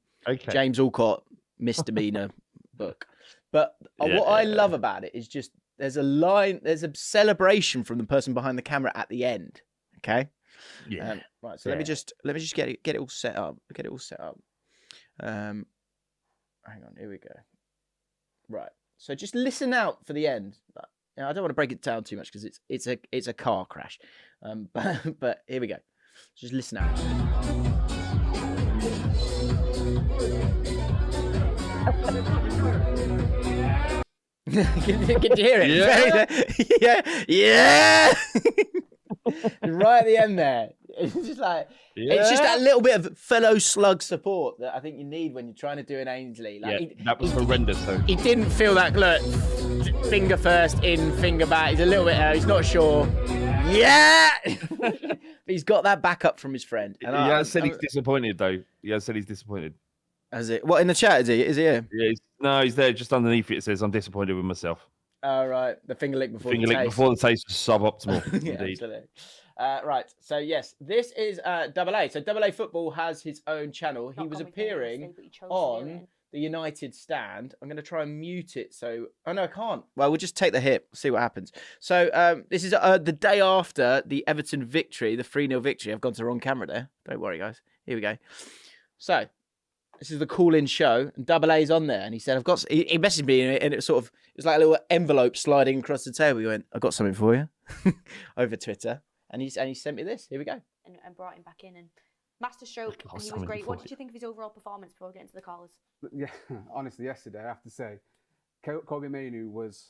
James Allcott misdemeanor book. But what I love about it is just there's a celebration from the person behind the camera at the end. Okay. Yeah. Right. So let me just get it all set up. Hang on. Here we go. Right. So just listen out for the end. I don't want to break it down too much because it's a car crash. But here we go. Just listen out. Can you hear it? Yeah. Right at the end there. It's just it's just that little bit of fellow slug support that I think you need when you're trying to do an Ainsley. That was horrendous though. He didn't feel that finger first in, finger back. He's a little bit he's not sure. Yeah. But he's got that backup from his friend. And he has said he's disappointed though. He has said he's disappointed. Has it? What, in the chat is he? Is he here? Yeah, he's there just underneath it. It says, I'm disappointed with myself. Oh, right. The finger lick before the taste. Before the taste was suboptimal. Yeah, indeed. Absolutely. Right. So, yes, this is Double A. So, Double A Football has his own channel. He was appearing on the United stand. I'm going to try and mute it. So, oh, no, I can't. Well, we'll just take the hit, see what happens. So, this is the day after the Everton victory, the 3-0 victory. I've gone to the wrong camera there. Don't worry, guys. Here we go. So, this is the call-in show, and Double A's on there, and he said, "I've got." He messaged me, and it was like a little envelope sliding across the table. He went, "I've got something for you," over Twitter, and he sent me this. Here we go. And brought him back in, and Masterstroke, I've and he seen was it great. before. What did you think of his overall performance before getting to the callers? Yeah, honestly, yesterday I have to say, Kobe Mainoo was.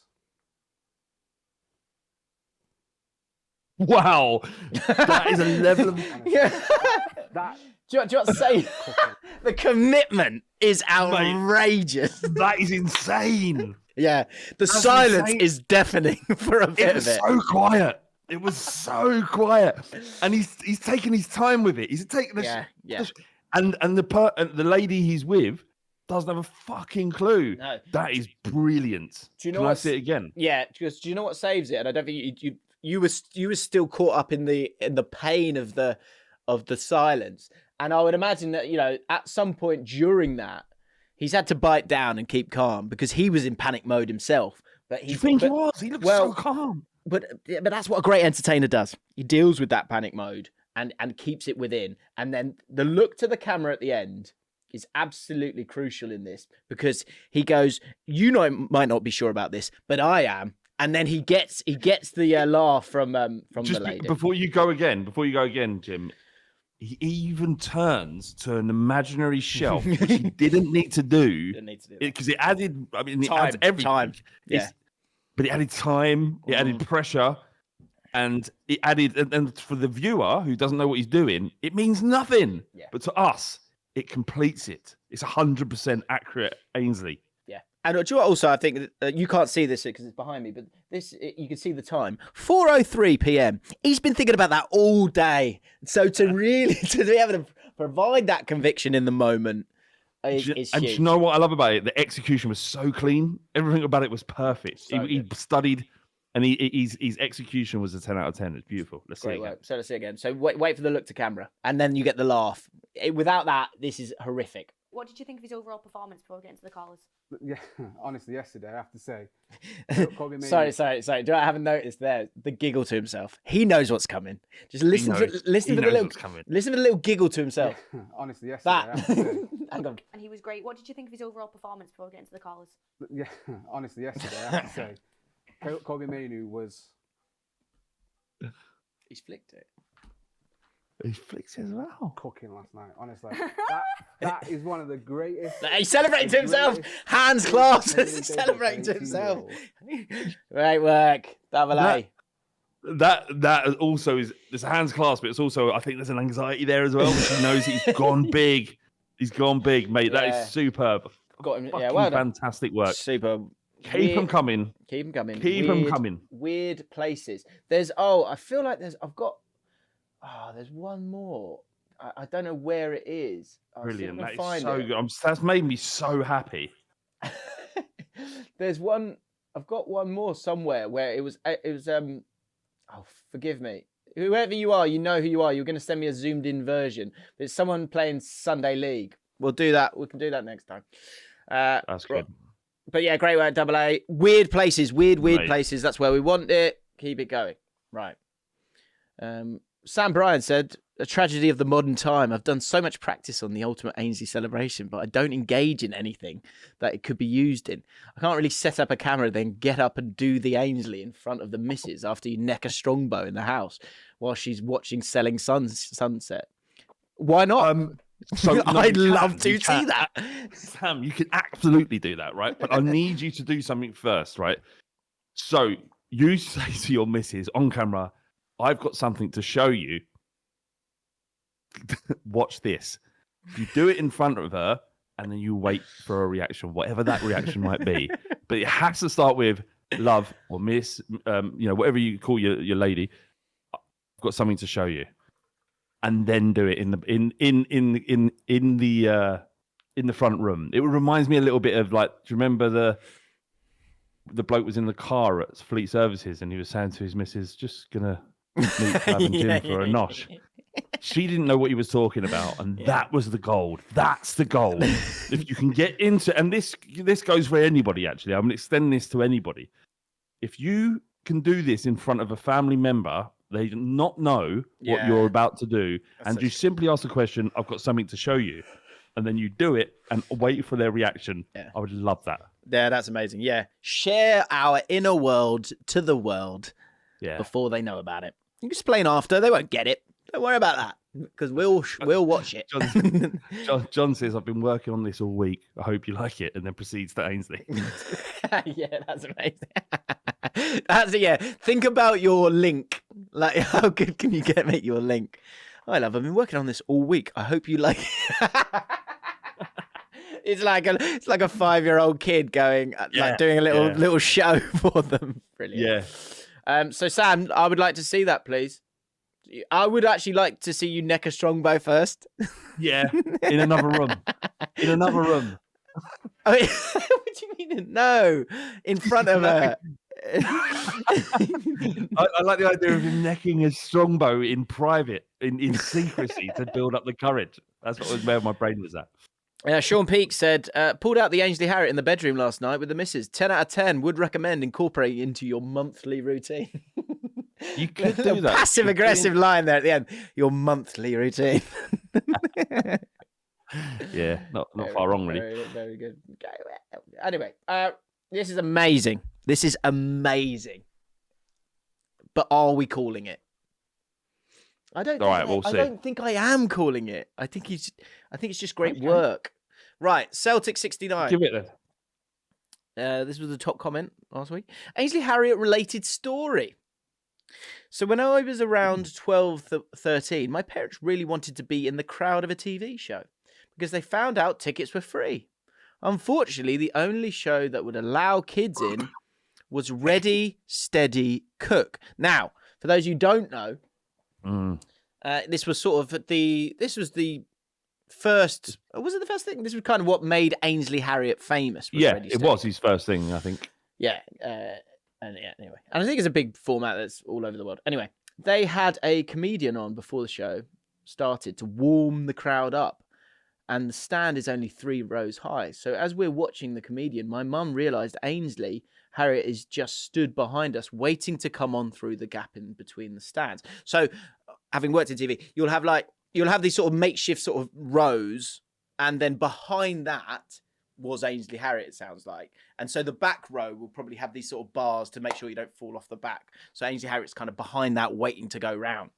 Wow, that is a level of. Yeah. That Do you know what to say? The commitment is outrageous. That is insane. Yeah, the That's silence insane. is deafening for a bit It was of it. so quiet. It was so quiet, and he's taking his time with it. He's taking the Yeah. and the lady he's with doesn't have a fucking clue. No. That is brilliant. Do you know Can I what's- see it again? Yeah, because do you know what saves it? And I don't think you were still caught up in the pain of the silence. And I would imagine that at some point during that, he's had to bite down and keep calm because he was in panic mode himself. But Do you think he was? He looked so calm. But that's what a great entertainer does. He deals with that panic mode and keeps it within. And then the look to the camera at the end is absolutely crucial in this because he goes, might not be sure about this, but I am. And then he gets the laugh from the lady. Before you go again, Jim, he even turns to an imaginary shelf, which he didn't need to do. Because it added, it adds everything. Time. Yeah. But it added time, it added pressure, and it added, and for the viewer who doesn't know what he's doing, it means nothing. Yeah. But to us, it completes it. It's 100% accurate, Ainsley. Yeah. And do you know what also, I think you can't see this because it's behind me, but you can see the time. 4:03 p.m. He's been thinking about that all day. So to be able to provide that conviction in the moment is huge. And do you know what I love about it? The execution was so clean. Everything about it was perfect. He studied, and his execution was a 10 out of 10. It's beautiful. Let's see it again. So let's see it again. So wait for the look to camera, and then you get the laugh. Without that, this is horrific. What did you think of his overall performance before getting to the callers? Yeah, honestly, yesterday I have to say, Kobe Mainoo. Sorry. Do I haven't noticed there the giggle to himself? He knows what's coming. Just listen for the little giggle to himself. Yeah, honestly, yesterday I have to say, Hang on. And he was great. What did you think of his overall performance before getting to the callers? Yeah, honestly, yesterday I have to say, Kobe Mainoo was. He's flicked it. He flicks it as well. Cooking last night, honestly. That is one of the greatest. He's celebrating to himself. Hands clasped. Celebrating to himself. Great work, Double A. That also is. There's a hands clasp, but it's also, I think there's an anxiety there as well. Because he knows he's gone big. He's gone big, mate. That is superb. Got him. Fucking Well done. fantastic work. Superb. Keep them coming. Keep them coming. Keep them coming. Weird places. I feel like there's one more. I don't know where it is. Brilliant. That is so good. That's made me so happy. There's one. I've got one more somewhere where it was. Oh, forgive me. Whoever you are, you know who you are. You're going to send me a zoomed in version. It's someone playing Sunday League. We'll do that. We can do that next time. That's good. But yeah, great work, Double A. Weird places, weird places. That's where we want it. Keep it going. Right. Sam Bryan said, a tragedy of the modern time. I've done so much practice on the ultimate Ainsley celebration, but I don't engage in anything that it could be used in. I can't really set up a camera, then get up and do the Ainsley in front of the missus after you neck a strongbow in the house while she's watching Selling Sunset. Why not? I'd love to see that. Sam, you can absolutely do that, right? But I need you to do something first, right? So you say to your missus on camera, I've got something to show you. Watch this. You do it in front of her, and then you wait for a reaction, whatever that reaction might be. But it has to start with love or miss, whatever you call your lady. I've got something to show you, and then do it in the front room. It reminds me a little bit of do you remember the bloke was in the car at Fleet Services, and he was saying to his missus, "Just gonna meet Fab and Jim for a nosh." She didn't know what he was talking about, and that was the gold. That's the gold. If you can get into, and this goes for anybody, actually. I'm going to extend this to anybody. If you can do this in front of a family member, they do not know what you're about to do, and you simply ask the question, I've got something to show you, and then you do it and wait for their reaction. Yeah. I would love that. Yeah, that's amazing. Yeah. Share our inner world to the world before they know about it. You can explain after. They won't get it. Don't worry about that. because we'll watch it. John says, I've been working on this all week. I hope you like it. And then proceeds to Ainsley. Yeah, that's amazing. Think about your link. Like, how good can you make your link? Oh, I've been working on this all week. I hope you like it. It's like a 5-year-old kid going, like doing a little show for them. Brilliant. Yeah. So Sam, I would like to see that, please. I would actually like to see you neck a Strongbow first. Yeah. In another room. I mean, what do you mean? No, in front of her. I like the idea of him necking a Strongbow in private, in secrecy, to build up the courage. That's where my brain was at. Sean Peake said, pulled out the Ainsley Harriott in the bedroom last night with the missus. 10 out of 10. Would recommend incorporating into your monthly routine. You could do that. Passive-aggressive line there at the end. Your monthly routine. Yeah, not far wrong, really. Very, very good. Anyway, this is amazing. But are we calling it? I don't think I am calling it. I think it's just great work. Right, Celtic 69. Give it then. This was the top comment last week. Ainsley Harriott related story. So when I was around 12, 13, my parents really wanted to be in the crowd of a TV show because they found out tickets were free. Unfortunately, the only show that would allow kids in was Ready, Steady, Cook. Now, for those who don't know, this was the first. Was it the first thing? This was kind of what made Ainsley Harriott famous. It was his first thing, I think. Yeah. Anyway, and I think it's a big format that's all over the world. Anyway, they had a comedian on before the show started to warm the crowd up, and the stand is only 3 rows high. So as we're watching the comedian, my mum realised Ainsley Harriott is just stood behind us, waiting to come on through the gap in between the stands. So, having worked in TV, you'll have these sort of makeshift sort of rows, and then behind that was Ainsley Harriott, it sounds like. And so the back row will probably have these sort of bars to make sure you don't fall off the back. So Ainsley Harriott's kind of behind that, waiting to go round.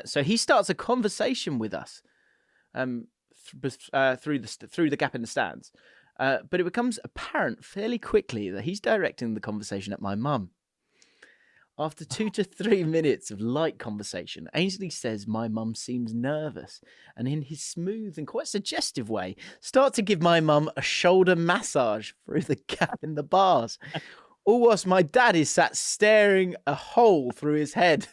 So he starts a conversation with us through the gap in the stands. But it becomes apparent fairly quickly that he's directing the conversation at my mum. After 2 to 3 minutes of light conversation, Ainsley says my mum seems nervous and in his smooth and quite suggestive way, start to give my mum a shoulder massage through the gap in the bars. All whilst my dad is sat staring a hole through his head.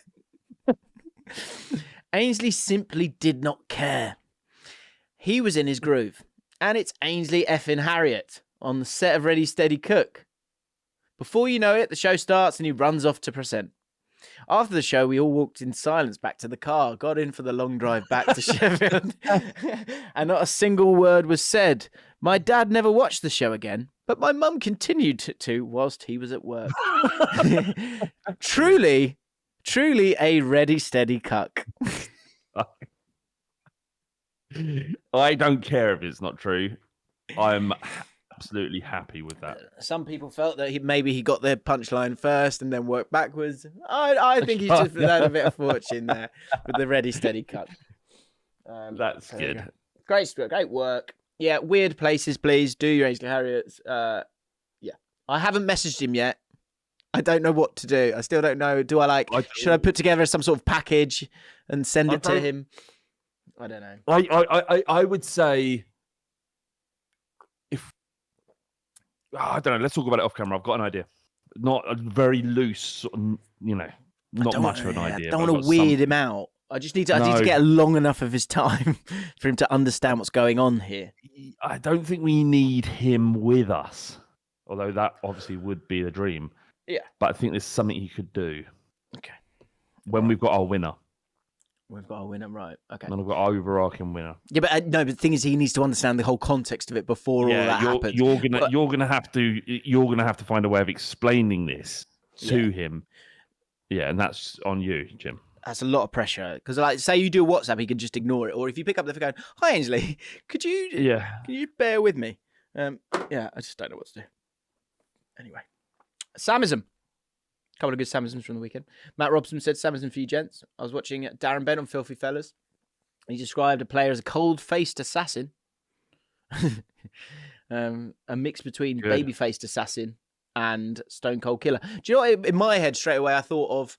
Ainsley simply did not care. He was in his groove. And it's Ainsley effing Harriott on the set of Ready, Steady, Cook. Before you know it, the show starts and he runs off to present. After the show, we all walked in silence back to the car, got in for the long drive back to Sheffield, and not a single word was said. My dad never watched the show again, but my mum continued to whilst he was at work. Truly a Ready, Steady, Cuck. I don't care if it's not true. I'm absolutely happy with that. Some people felt that maybe he got the punchline first and then worked backwards. I think he's just had a bit of fortune there with the Ready, Steady, Cut. That's good. Great work. Yeah, weird places, please. Do your Ainsley Harriotts. Yeah. I haven't messaged him yet. I don't know what to do. I still don't know. Should I put together some sort of package and send it to him? I don't know. I would say I don't know. Let's talk about it off camera. I've got an idea. Not a very loose, not much of an idea. I don't want to weird him out. I need to get long enough of his time for him to understand what's going on here. I don't think we need him with us, although that obviously would be the dream. Yeah. But I think there's something he could do. Okay. When we've got our winner. We've got a winner, right? Okay. And we've got our overarching winner. Yeah, but the thing is, he needs to understand the whole context of it before all that happens. You're gonna have to find a way of explaining this to him. Yeah, and that's on you, Jim. That's a lot of pressure because, say you do a WhatsApp, he can just ignore it, or if you pick up the phone, going, "Hi, Ainsley, can you bear with me?" I just don't know what to do. Anyway, Samism. Couple of good Samsons from the weekend. Matt Robson said, Samson for you gents. I was watching Darren Bent on Filthy Fellas. He described a player as a cold-faced assassin. A mix between baby-faced assassin and stone cold killer. Do you know what? In my head, straight away, I thought of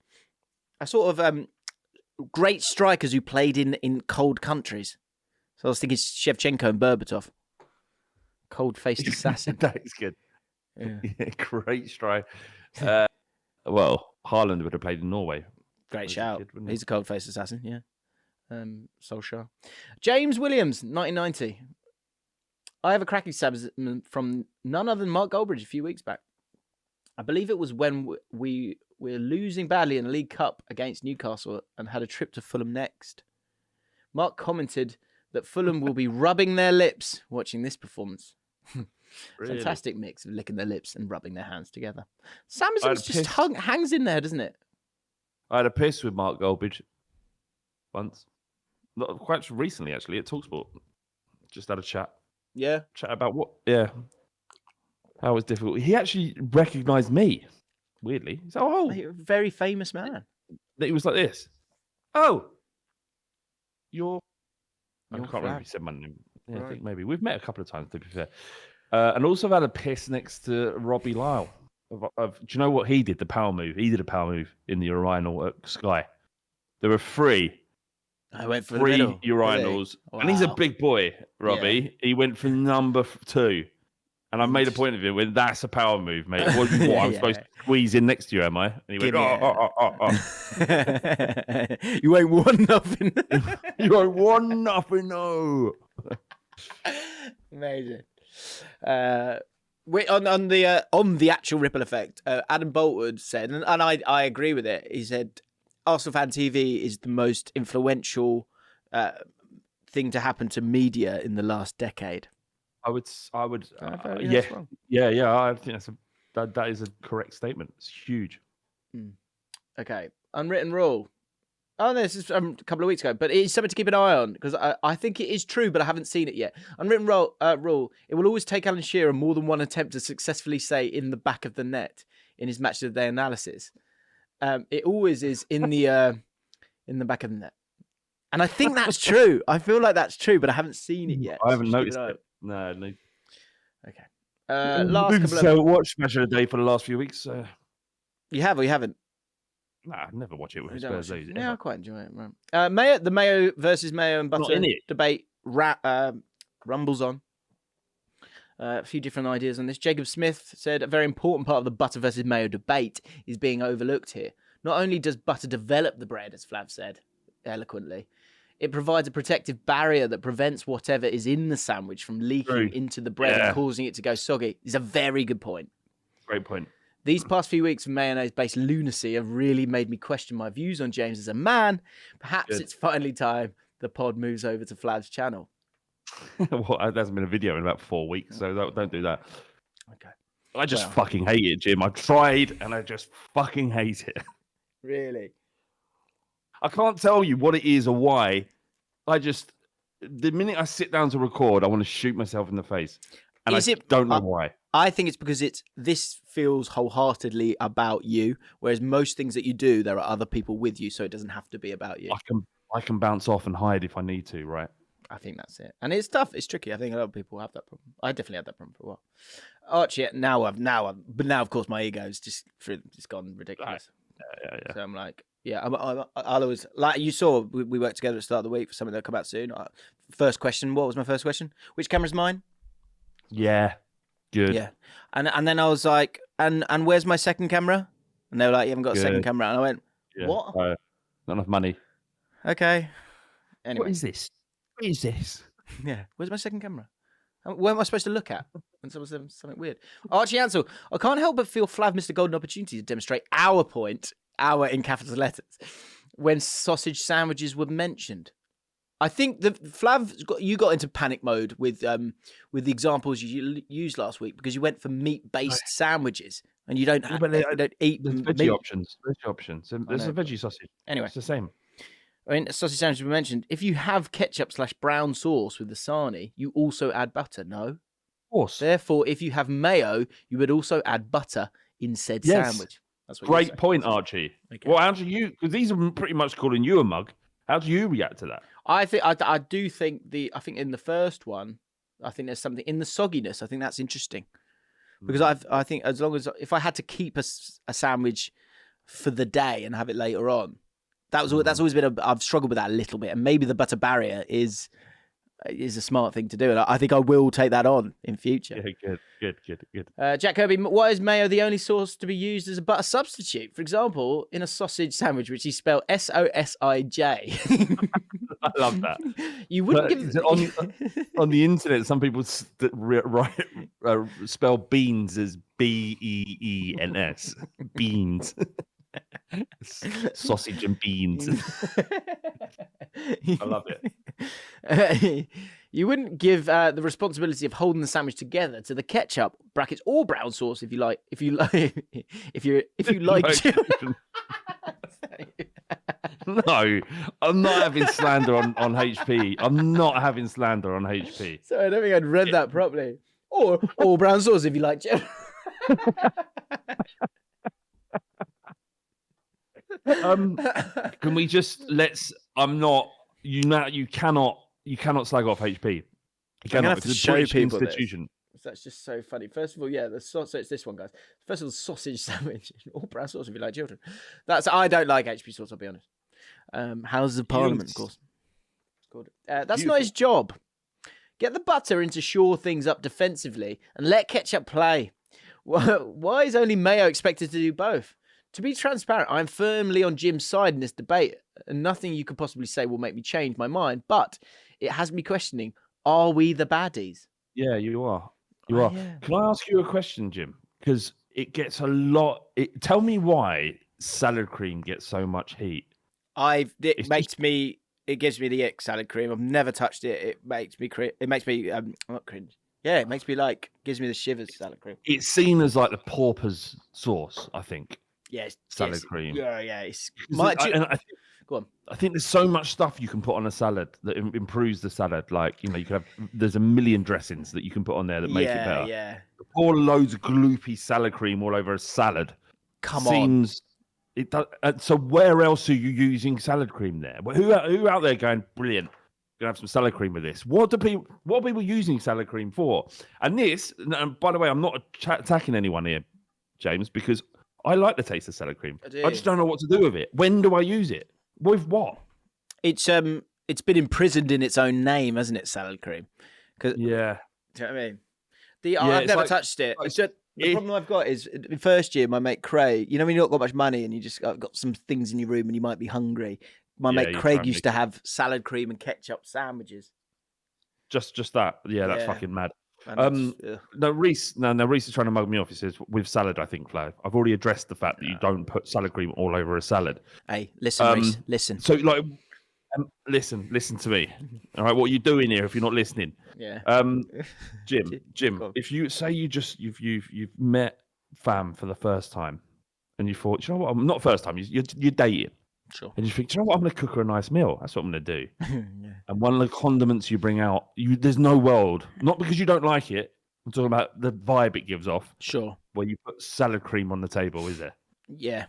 great strikers who played in cold countries. So I was thinking Shevchenko and Berbatov. Cold-faced assassin. That is good. Yeah. Great strike. Well, Haaland would have played in Norway. Great shout. He's a cold-faced assassin, yeah. Solskjaer. James Williams, 1990. I have a cracking Samson from none other than Mark Goldbridge a few weeks back. I believe it was when we were losing badly in the League Cup against Newcastle and had a trip to Fulham next. Mark commented that Fulham will be rubbing their lips watching this performance. Really? Fantastic mix of licking their lips and rubbing their hands together. Samson's just hangs in there, doesn't it? I had a piss with Mark Goldbridge once. Not quite recently, actually, at TalkSport. Just had a chat. Yeah. Chat about what? Yeah. How was difficult. He actually recognised me, weirdly. He's like, oh. You're a very famous man. He was like this. Oh. I can't remember if he said my name. Yeah, right. I think maybe. We've met a couple of times, to be fair. And also I've had a piss next to Robbie Lyle. Do you know what he did? The power move. He did a power move in the urinal at Sky. There were three. I went for three the middle, urinals. Wow. And he's a big boy, Robbie. Yeah. He went for number 2. And I made a point of it when that's a power move, mate. What I'm supposed to squeeze in next to you, am I? And he went, You ain't won nothing. You ain't won nothing, no. Amazing. On the actual ripple effect, Adam Boltwood said, and I agree with it. He said, Arsenal Fan TV is the most influential thing to happen to media in the last decade. I would. Yeah. I think that is a correct statement. It's huge. Okay, unwritten rule. Oh, no, this is a couple of weeks ago, but it's something to keep an eye on because I think it is true, but I haven't seen it yet. Unwritten rule. It will always take Alan Shearer more than one attempt to successfully say "in the back of the net" in his match of the day analysis. It always is in the back of the net, and I think that's true. I feel like that's true, but I haven't seen it yet. I haven't noticed it. No. Okay. Last couple so watch Match of the Day for the last few weeks. You have or you haven't? Nah, I never watch it with Spurs. Yeah, I quite enjoy it. Right. The Mayo versus Mayo and Butter debate rumbles on. A few different ideas on this. Jacob Smith said a very important part of the Butter versus Mayo debate is being overlooked here. Not only does butter develop the bread, as Flav said eloquently, it provides a protective barrier that prevents whatever is in the sandwich from leaking into the bread and causing it to go soggy. It's a very good point. Great point. These past few weeks of mayonnaise-based lunacy have really made me question my views on James as a man. Perhaps it's finally time the pod moves over to Flav's channel. Well, there hasn't been a video in about 4 weeks, so don't do that. Okay. I just fucking hate it, Jim. I've tried, and I just fucking hate it. Really? I can't tell you what it is or why. The minute I sit down to record, I want to shoot myself in the face. And don't know why. I think it's because this feels wholeheartedly about you, whereas most things that you do, there are other people with you, so it doesn't have to be about you. I can bounce off and hide if I need to, right? I think that's it. And it's tough. It's tricky. I think a lot of people have that problem. I definitely had that problem for a while. Archie, but now of course my ego's just gone ridiculous. Yeah. So I'm like, I'll always, like you saw, we worked together at the start of the week for something that'll come out soon. First question, what was my first question? Which camera's mine? Yeah, good. Yeah, and then I was like, and where's my second camera? And they were like, you haven't got a second camera. And I went, what? Not enough money. Okay. Anyway. What is this? Yeah, where's my second camera? Where am I supposed to look at? When someone says something weird. Archie Ansell, I can't help but feel Flav missed a golden opportunity to demonstrate our point, our in capital letters, when sausage sandwiches were mentioned. I think Flav you got into panic mode with the examples you used last week because you went for meat-based sandwiches and you don't eat there's veggie options. Veggie options. There's a veggie sausage. Anyway, it's the same. I mean, sausage sandwiches were mentioned. If you have ketchup/brown sauce with the sarnie, you also add butter. No, of course. Therefore, if you have mayo, you would also add butter in said sandwich. That's what you're Great saying. point, Archie. Okay. Well, how do you? Because these are pretty much calling you a mug. How do you react to that? I think I do think I think in the first one, I think there's something in the sogginess. I think that's interesting because I think as long as if I had to keep a sandwich for the day and have it later on, that's always been I've struggled with that a little bit, and maybe the butter barrier is a smart thing to do, and I think I will take that on in future. Yeah, good. Jack Kirby, why is mayo the only sauce to be used as a butter substitute? For example, in a sausage sandwich, which is spelled Sosij. I love that. You wouldn't on the internet, some people spell beans as Beens. Beans. Sausage and beans. I love it. You wouldn't give the responsibility of holding the sandwich together to the ketchup brackets or brown sauce if you like. If you like. No, I'm not having slander on HP. I'm not having slander on HP. Sorry, I don't think I'd read that properly. Or brown sauce if you like. Can we just I'm not. You cannot slag off HP. You I'm gonna cannot. have to It's a show British people institution. this. That's just so funny. First of all, yeah, so it's this one, guys. First of all, sausage sandwich or brown sauce if you like children. I don't like HP sauce. I'll be honest. Houses of Parliament, of course. It's called. That's not his job. Get the butter in to shore things up defensively and let ketchup play. Why is only mayo expected to do both? To be transparent, I'm firmly on Jim's side in this debate, and nothing you could possibly say will make me change my mind, but it has me questioning, are we the baddies? Yeah, you are. You are. Yeah. Can I ask you a question, Jim? Because it gets a lot. Tell me why salad cream gets so much heat. It gives me the ick, salad cream. I've never touched it. It makes me not cringe. Yeah, it makes me gives me the shivers, salad cream. It's seen as like the pauper's sauce, I think. Yes, salad cream. Yeah. Go on. I think there's so much stuff you can put on a salad that improves the salad. Like, you could have, there's a million dressings that you can put on there that make it better. Yeah. Pour loads of gloopy salad cream all over a salad. Come on. It does. So where else are you using salad cream there? Who out there going, brilliant, gonna have some salad cream with this? What are people using salad cream for? And by the way, I'm not attacking anyone here, James, because I like the taste of salad cream. I just don't know what to do with it. When do I use it? With what? It's been imprisoned in its own name, hasn't it? Salad cream. Yeah. Do you know what I mean? I've never touched it. The problem I've got is in first year, my mate Craig. You know, when you've not got much money and you just got some things in your room and you might be hungry. My mate Craig used to have salad cream and ketchup sandwiches. Just that. Yeah, that's fucking mad. No, Reese is trying to mug me off. He says, with salad, I think, Flav. I've already addressed the fact that you don't put salad cream all over a salad. Hey, listen, Reese, listen. So, listen to me. All right, what are you doing here if you're not listening? Yeah. Jim, if you say you've met fam for the first time and you thought, you know what, not first time, you're dating. Sure. And you think, you know what, I'm going to cook her a nice meal. That's what I'm going to do. Yeah. And one of the condiments you bring out, there's no world, not because you don't like it. I'm talking about the vibe it gives off. Sure. Where you put salad cream on the table, is there? Yeah.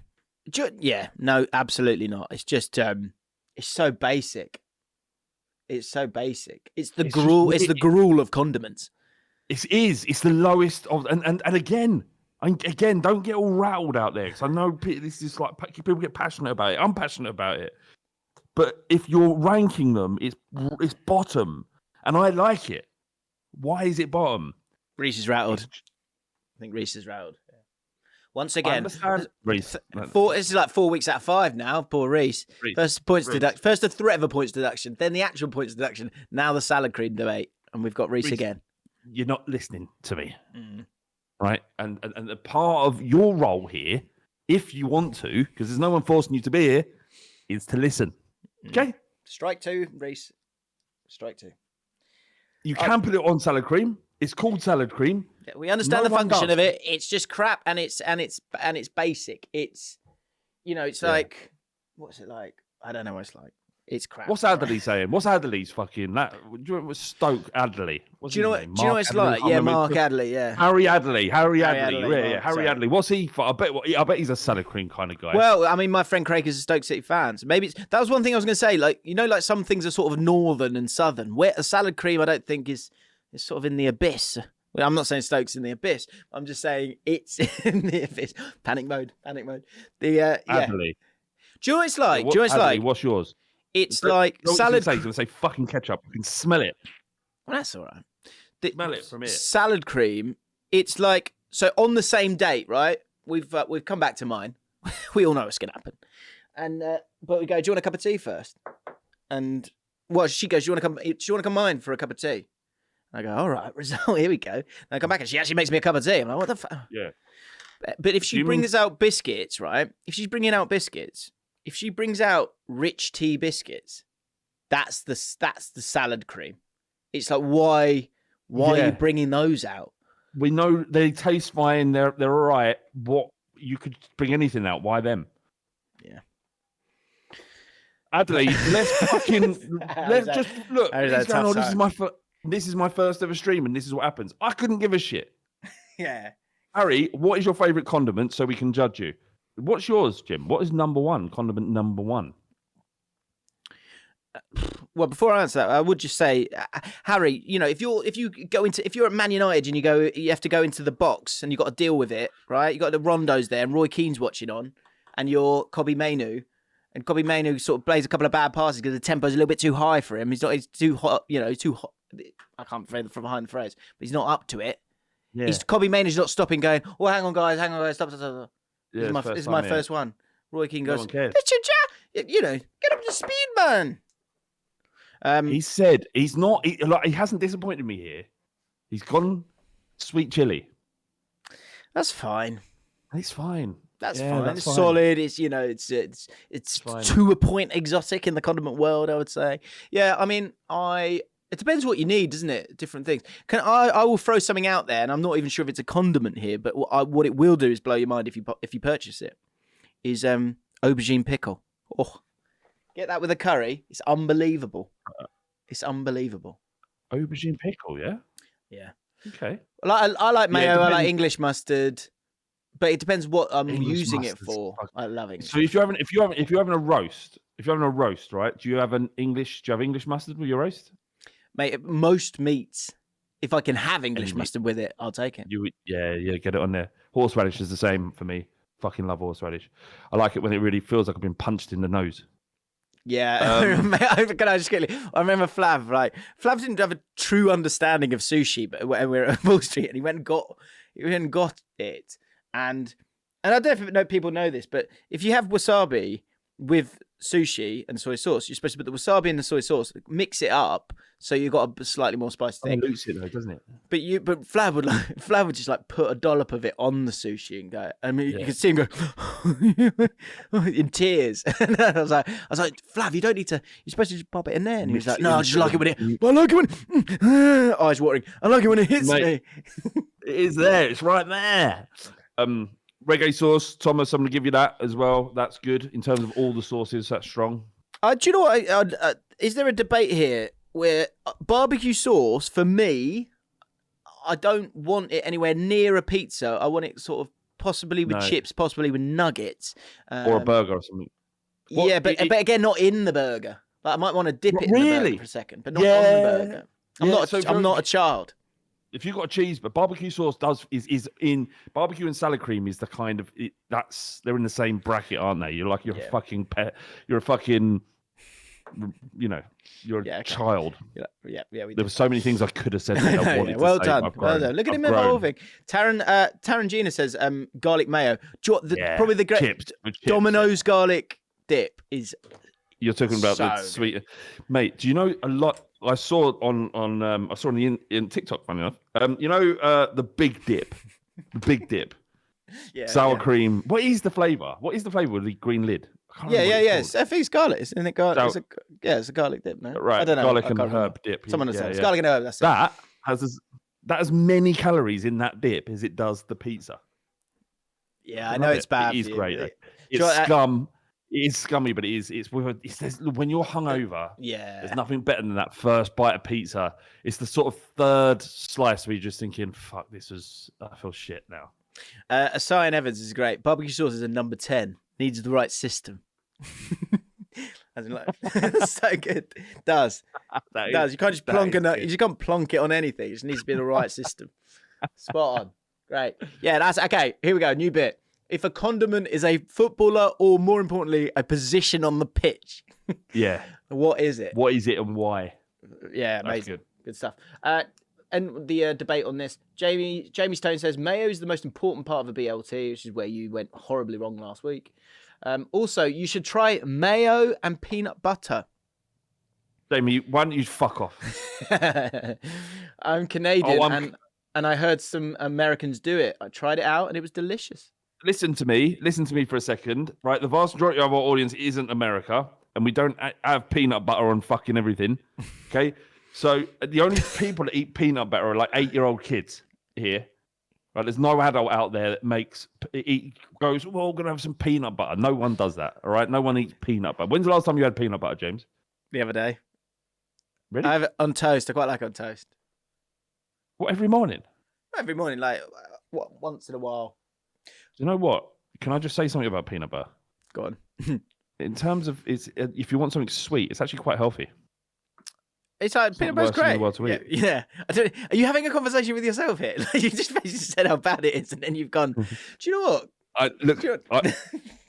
No, absolutely not. It's just, it's so basic. It's so basic. It's the gruel. It's the gruel of condiments. It is. It's the lowest of, and again, don't get all rattled out there, because I know this is like people get passionate about it. I'm passionate about it, but if you're ranking them, it's bottom, and I like it. Why is it bottom? Reese is rattled. I think Reese is rattled. Yeah. Once again, Reese. This is like 4 weeks out of 5 now. Poor Reese. First points deduction. First the threat of a points deduction, then the actual points deduction. Now the salad cream debate, and we've got Reese again. You're not listening to me. Right, and the part of your role here, if you want to, because there's no one forcing you to be here, is to listen. Okay? Strike 2, Reese. Strike 2. You can put it on salad cream. It's called salad cream. Yeah, we understand the function of it. It's just crap, and it's basic. It's, it's like, what's it like? I don't know what it's like. It's crap. What's Adderley saying? What's Adderley's fucking that? Do you remember Stoke Adderley? What's Do you know his what? name? Do you know what Mark it's Adderley? like? Yeah, Mark Adderley. Yeah. Harry Adderley. Harry Adderley, Yeah, yeah. Mark, Harry sorry. Adderley. What's he for? I bet he's a salad cream kind of guy. Well, I mean, my friend Craig is a Stoke City fan. So maybe that was one thing I was going to say. Like, like some things are sort of northern and southern. Where a salad cream, I don't think is sort of in the abyss. Well, I'm not saying Stoke's in the abyss. I'm just saying it's in the abyss. Panic mode. The yeah. Adderley. Do you know what it's like? Yeah, Do you know what it's Adderley, like? what's yours? It's like salad. He's going to say fucking ketchup. You can smell it. Well, that's all right. Smell it from here. Salad cream. It's like, so on the same date, right? We've come back to mine. We all know what's going to happen. And but we go, do you want a cup of tea first? And well, she goes, do you want to come mine for a cup of tea? And I go, all right, result. Here we go. And I come back and she actually makes me a cup of tea. I'm like, what the fuck? Yeah. But if she brings out biscuits, right? If she's bringing out biscuits, if she brings out rich tea biscuits, that's the salad cream. It's like, why are you bringing those out? We know they taste fine. They're all right. What, you could bring anything out. Why them? Yeah. Adley, let's just look. This is my first ever stream, and this is what happens. I couldn't give a shit. Yeah. Harry, what is your favourite condiment so we can judge you? What's yours, Jim? What is number one? Condiment number one. Well, before I answer that, I would just say, Harry, if you're at Man United and you have to go into the box and you've got to deal with it, right? You got the Rondos there and Roy Keane's watching on, and you're Kobbie Mainoo, and Kobbie Mainoo sort of plays a couple of bad passes because the tempo's a little bit too high for him. He's too hot, too hot. I can't say from behind the phrase, but he's not up to it. Yeah. Kobbie Mainoo's not stopping, going, "Oh, hang on, guys, stop." Yeah, this is my first one. Roy Keane goes, "That's get up to speed, man." He said he's not. He hasn't disappointed me here. He's gone sweet chili. That's fine. It's fine. That's yeah, fine. That's it's fine. solid. It's to a point exotic in the condiment world, I would say. Yeah, I mean, it depends what you need, doesn't it? Different things. I will throw something out there, and I'm not even sure if it's a condiment here, but what it will do is blow your mind if you purchase it. Is aubergine pickle. Oh, get that with a curry. It's unbelievable. It's unbelievable. Aubergine pickle, yeah. Yeah. Okay. I like mayo. I like English mustard, but it depends what I'm using it for. I love English. So if you're having a roast, right? Do you have English mustard with your roast? Mate, most meats, if I can have English mustard with it, I'll take it. Yeah, get it on there. Horseradish is the same for me. Fucking love horseradish. I like it when it really feels like I've been punched in the nose. Yeah. Can I just quickly? I remember Flav, right? Flav didn't have a true understanding of sushi, but when we were at Wall Street, and he went and got it. And I don't know if people know this, but if you have wasabi with sushi and soy sauce, you're supposed to put the wasabi in the soy sauce, mix it up, so you've got a slightly more spicy thing. It dilutes it though, doesn't it? But Flav would just like put a dollop of it on the sushi and go. I mean, you could see him go in tears. And I was like, Flav, you don't need to. You're supposed to just pop it in there. And he was like, no, I just like it when I like it when eyes watering. I like it when it hits me. It is there. It's right there. Reggae sauce, Thomas. I'm going to give you that as well. That's good in terms of all the sauces. That's strong. Do you know what? Is there a debate here where barbecue sauce, for me, I don't want it anywhere near a pizza. I want it sort of possibly with chips, possibly with nuggets. Or a burger or something. Yeah, but again, not in the burger. Like, I might want to dip it in the burger for a second, but not on the burger. I'm not a child. If you've got a cheese, but barbecue sauce is in barbecue and salad cream is the kind of they're in the same bracket, aren't they? You're a fucking pet. You're a fucking, you're a child. Yeah. There were so many things I could have said. Well done. Look at him evolving. Tarangina says garlic mayo. Probably the great Domino's garlic dip is. You're talking about the sweet, mate. Do you know a lot? I saw on in TikTok, funny enough. The big dip, sour cream. What is the flavour? With the green lid? Yeah. I think it's garlic. Isn't it garlic? It's a garlic dip, no? Right. I don't know. Garlic and herb dip. Someone has said it's garlic and herb. That's that has as many calories in that dip as it does the pizza. Yeah, I know it's bad. It is great. It's scum. is scummy, but it's when you're hungover. Yeah. There's nothing better than that first bite of pizza. It's the sort of third slice where you're just thinking, "Fuck, I feel shit now." Asian Evans is great. Barbecue sauce is a number 10. Needs the right system. As in, like, that's so good. Does. You can't just plonk it. You just can't plonk it on anything. It just needs to be the right system. Spot on. Great. Yeah, that's okay. Here we go. New bit. If a condiment is a footballer or, more importantly, a position on the pitch. Yeah. What is it? What is it and why? Yeah, amazing. Good stuff. And the debate on this, Jamie Stone says mayo is the most important part of a BLT, which is where you went horribly wrong last week. Also, you should try mayo and peanut butter. Jamie, why don't you fuck off? I'm Canadian, and I heard some Americans do it. I tried it out, and it was delicious. Listen to me for a second, right? The vast majority of our audience isn't America, and we don't have peanut butter on fucking everything, okay? So the only people that eat peanut butter are like 8-year-old kids here. Right? There's no adult out there that goes, well, we're going to have some peanut butter. No one does that, all right? No one eats peanut butter. When's the last time you had peanut butter, James? The other day. Really? I have it on toast. I quite like it on toast. What, every morning? Every morning, like once in a while. Do you know what? Can I just say something about peanut butter? Go on. In terms of, if you want something sweet, it's actually quite healthy. It's like peanut butter's great. Yeah. Are you having a conversation with yourself here? Like, you just basically said how bad it is, and then you've gone, do you know what?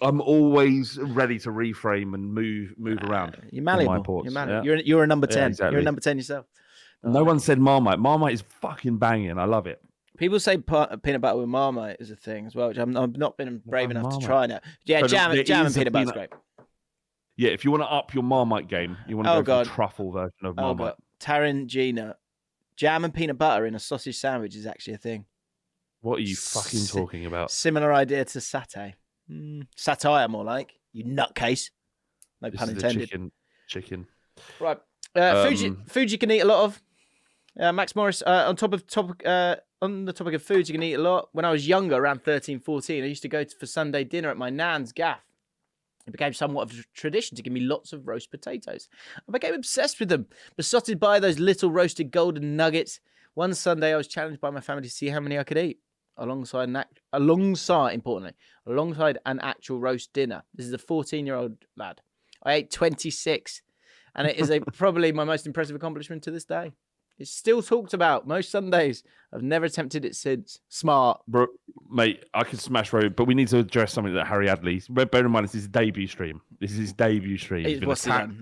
I'm always ready to reframe and move around. You're malleable. You're malleable. Yeah. You're a number 10. Yeah, exactly. You're a number 10 yourself. No one said Marmite. Marmite is fucking banging. I love it. People say peanut butter with Marmite is a thing as well, which I've not been brave enough to try now. Yeah, jam and peanut butter's great. Yeah, if you want to up your Marmite game, you want to go for the truffle version of Marmite. Taryn Gina, jam and peanut butter in a sausage sandwich is actually a thing. What are you fucking talking about? Similar idea to satay. Satire, more like. You nutcase. No pun intended. Chicken. Right. Food you can eat a lot of. Max Morris, on the topic of foods you can eat a lot. When I was younger, around 13, 14, I used to go for Sunday dinner at my nan's gaff. It became somewhat of a tradition to give me lots of roast potatoes. I became obsessed with them, besotted by those little roasted golden nuggets. One Sunday, I was challenged by my family to see how many I could eat, alongside an actual roast dinner. This is a 14-year-old lad. I ate 26, and it is probably my most impressive accomplishment to this day. It's still talked about most Sundays. I've never attempted it since. Smart. Bro, mate, I could smash road, but we need to address something that Harry Adley, bear in mind, this is his debut stream. He's been attacked.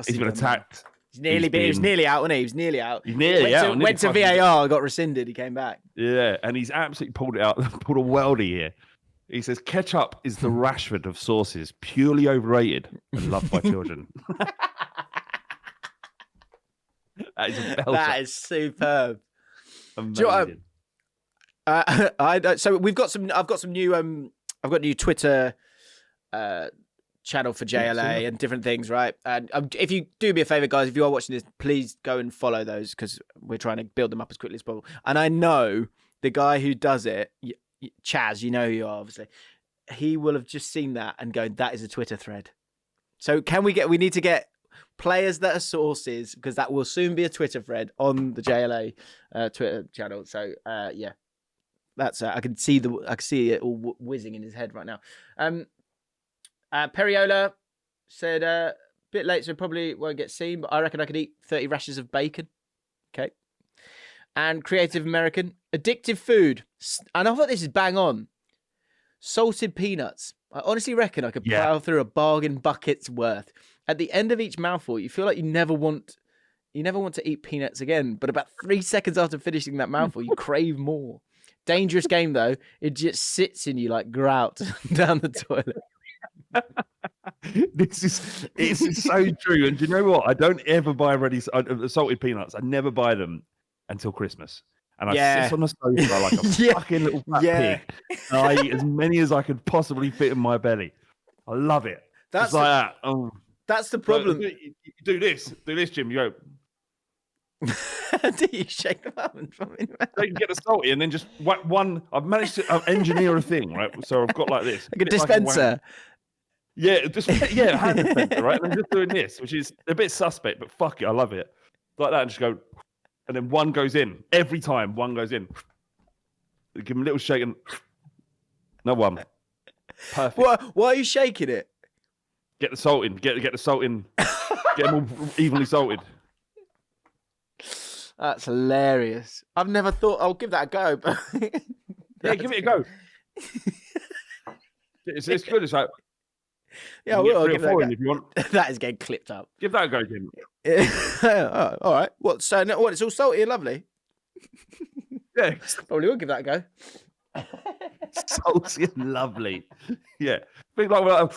He's been attacked. He was nearly out, wasn't he? He was nearly out. He's nearly out. Went to VAR, got rescinded, he came back. Yeah, and he's absolutely pulled a worldie here. He says, ketchup is the Rashford of sauces, purely overrated and loved by children. That is a belter. That is superb. Amazing. So we've got some. I've got new Twitter channel for JLA and different things, right? And if you do me a favor, guys, if you are watching this, please go and follow those because we're trying to build them up as quickly as possible. And I know the guy who does it, Chaz. You know who you are, obviously. He will have just seen that and go, "That is a Twitter thread." So we need to get players that are sources, because that will soon be a Twitter thread on the JLA Twitter channel. So yeah, that's I can see it all whizzing in his head right now. Periola said a bit late, so probably won't get seen, but I reckon I could eat 30 rashers of bacon. Okay. And Creative American, addictive food, and I thought this is bang on. Salted peanuts. I honestly reckon I could plow through a bargain bucket's worth. At the end of each mouthful, you feel like you never want to eat peanuts again. But about 3 seconds after finishing that mouthful, you crave more. Dangerous game, though. It just sits in you like grout down the toilet. This is so true. And do you know what? I don't ever buy salted peanuts. I never buy them until Christmas. And I sit on the sofa like a fucking little fat pig. And I eat as many as I could possibly fit in my belly. I love it. That's like that. Oh. That's the problem. You do this, Jim. You go. Do you shake them up and from in so you can get the salty, and then just one. I've managed to engineer a thing, right? So I've got like this, like a dispenser. Yeah, hand defender, right? And I'm just doing this, which is a bit suspect, but fuck it, I love it. Like that, and just go, and then one goes in every time. One goes in. Give him a little shake and no one. Perfect. Why are you shaking it? Get the salt in. Get the salt in. Get them all evenly salted. That's hilarious. I've never thought I'll give that a go, but Yeah, give it a go. It's good. It's like yeah, I will. I'll give that a go. if you want. That is getting clipped up. Give that a go, Jim. Oh, all right. What? So what? It's all salty and lovely. Yeah, Probably will give that a go. salty and lovely. Yeah, big like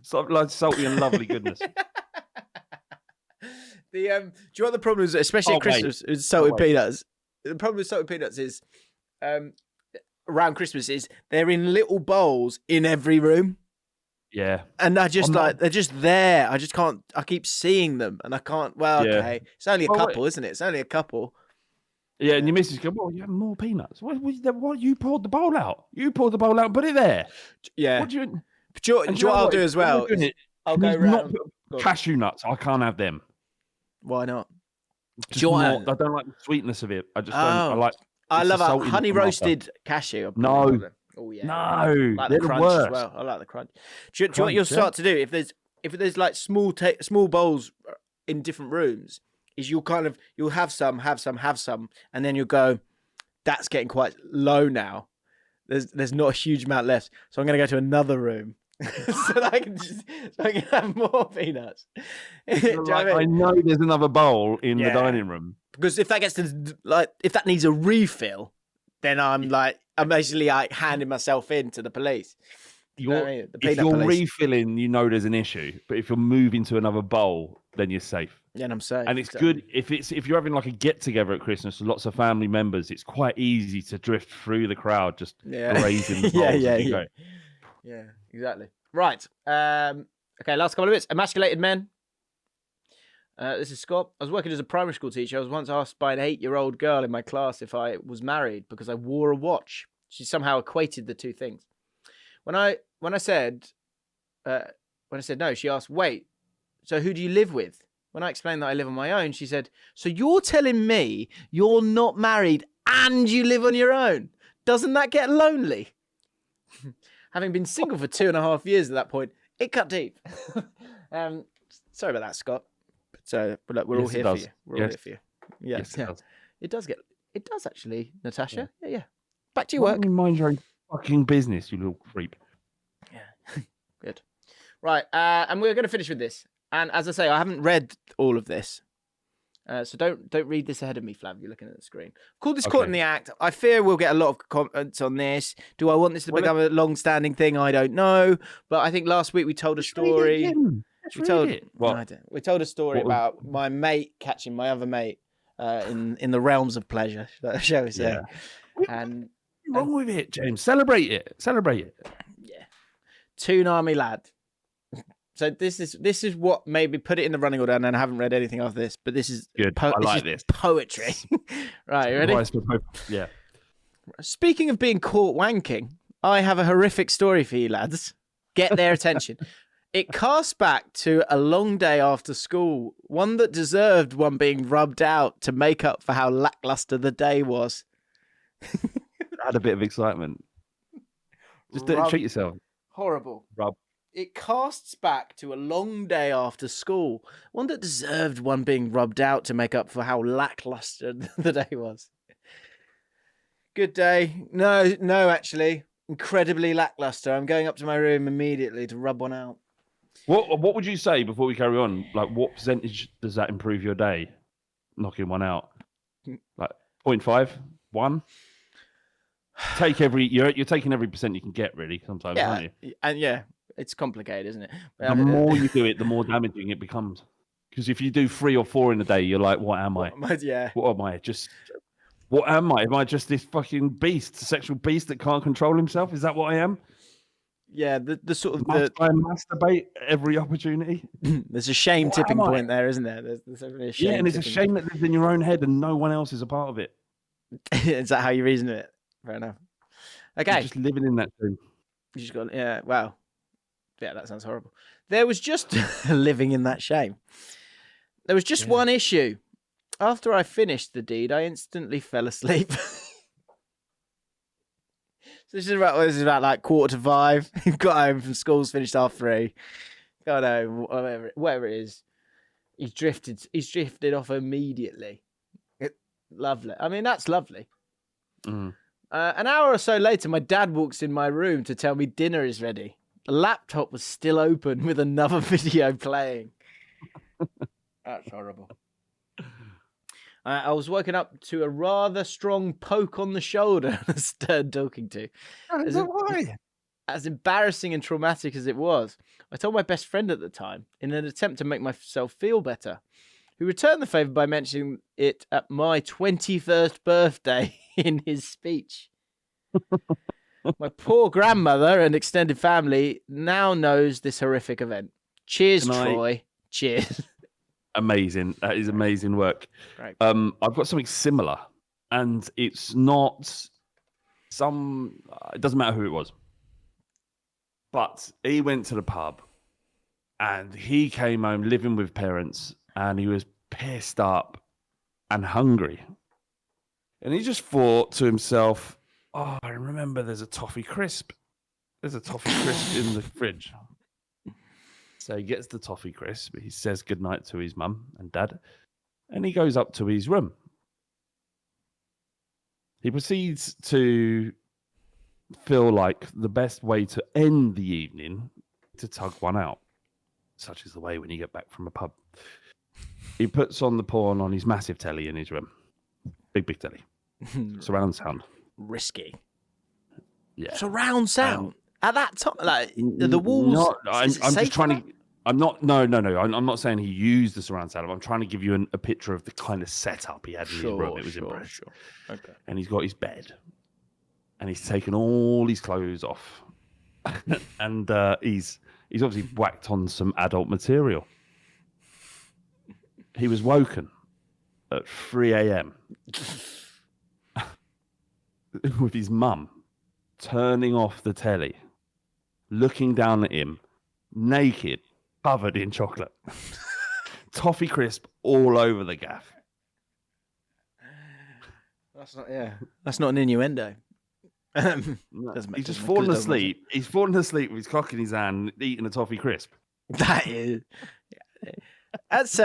salty and lovely goodness. Do you know what the problem is, especially at Christmas, with salted peanuts? The problem with salted peanuts is, around Christmas is they're in little bowls in every room. Yeah, and they're just they're just there. I just can't. I keep seeing them, and I can't. Well, okay, it's only a couple, isn't it? It's only a couple. Yeah, and your missus go, well, you have more peanuts. What? You poured the bowl out. You poured the bowl out and put it there. Yeah. What do you? Do you know what I'll do as well? I'll go around. Cashew nuts. I can't have them. Why not? I don't like the sweetness of it. I just don't. I love a honey roasted cashew. No. Oh yeah. No. Like the crunch as well. I like the crunch. Do you know what you'll start to do if there's like small bowls in different rooms? Is you'll have some, and then you'll go, that's getting quite low now. There's not a huge amount left, so I'm going to go to another room so that I can have more peanuts. I know there's another bowl in the dining room, because if that gets to if that needs a refill, then I'm basically handing myself in to the police. If you're refilling, there's an issue. But if you're moving to another bowl, then you're safe. Yeah, and I'm safe. And it's good if you're having like a get together at Christmas with lots of family members. It's quite easy to drift through the crowd, just grazing the bowls. Yeah, exactly. Right. Okay. Last couple of bits. Emasculated men. This is Scott. I was working as a primary school teacher. I was once asked by an 8-year-old girl in my class if I was married because I wore a watch. She somehow equated the two things. When I said no, she asked, "Wait, so who do you live with?" When I explained that I live on my own, she said, "So you're telling me you're not married and you live on your own? Doesn't that get lonely?" Having been single for 2.5 years at that point, it cut deep. Sorry about that, Scott. But look, we're all here for you. We're all here for you. Yes, it does. It does actually, Natasha. Yeah. Back to your work. Mind your own fucking business, you little creep. Yeah. Good. Right, and we're going to finish with this. And as I say, I haven't read all of this, so don't read this ahead of me, Flav. You're looking at the screen. Called this Caught in the Act. I fear we'll get a lot of comments on this. Do I want this to become a long-standing thing? I don't know. But I think last week we told a story. We told a story about my mate catching my other mate in the realms of pleasure, shall we say? Yeah. What's wrong with it, James? Celebrate it. Yeah. Toonami lad. So this is what maybe put it in the running order, and I haven't read anything of this, but this is good. I like this poetry. Right, you ready? Yeah. Speaking of being caught wanking, I have a horrific story for you lads. Get their attention. It casts back to a long day after school, one that deserved one being rubbed out to make up for how lackluster the day was. Had a bit of excitement. Just don't treat yourself. Horrible. Rub. It casts back to a long day after school, one that deserved one being rubbed out to make up for how lackluster the day was. Good day. No, actually. Incredibly lackluster. I'm going up to my room immediately to rub one out. What would you say before we carry on? Like, what percentage does that improve your day? Knocking one out? Like 0.5? 1? You're taking every percent you can get, really, sometimes, aren't you? And it's complicated, isn't it? The more you do it, the more damaging it becomes. Because if you do 3 or 4 in a day, you're like, what am I? What am I? What am I? Am I just this fucking beast, sexual beast that can't control himself? Is that what I am? Yeah, the sort of I masturbate every opportunity. There's a shame tipping point there, isn't there? There's a shame. Yeah, and it's a shame that lives in your own head and no one else is a part of it. Is that how you reason it? Fair enough. Okay. You're just living in that thing. You just got wow. Yeah, that sounds horrible. There was just living in that shame. There was just one issue. After I finished the deed, I instantly fell asleep. So this is about like 5:15. Got home from school, finished 3:30. Got home, whatever it is. He's drifted off immediately. Lovely. I mean, that's lovely. Mm. An hour or so later, my dad walks in my room to tell me dinner is ready. The laptop was still open with another video playing. That's horrible. I was woken up to a rather strong poke on the shoulder and a stern talking to. Why? As embarrassing and traumatic as it was, I told my best friend at the time in an attempt to make myself feel better, who returned the favour by mentioning it at my 21st birthday in his speech. My poor grandmother and extended family now knows this horrific event. Cheers, Troy. Cheers. Amazing. That is amazing work. Right. I've got something similar, and it's not it doesn't matter who it was, but he went to the pub and he came home living with parents and he was pissed up and hungry. And he just thought to himself, oh, I remember there's a toffee crisp. There's a toffee crisp in the fridge. So he gets the toffee crisp. He says goodnight to his mum and dad, and he goes up to his room. He proceeds to feel like the best way to end the evening to tug one out, such is the way when you get back from a pub. He puts on the porn on his massive telly in his room. Big telly. Surround sound. Risky. Yeah. Surround sound. At that time, like the walls. I'm just trying to. I'm not. No. I'm not saying he used the surround sound. I'm trying to give you a picture of the kind of setup he had in his room. It was impressive. Sure. Okay. And he's got his bed, and he's taken all his clothes off, and he's obviously whacked on some adult material. He was woken at 3 a.m. with his mum turning off the telly, looking down at him, naked, covered in chocolate. Toffee crisp all over the gaff. That's not an innuendo. He's just fallen asleep. He's fallen asleep with his cock in his hand, eating a toffee crisp. That is. That's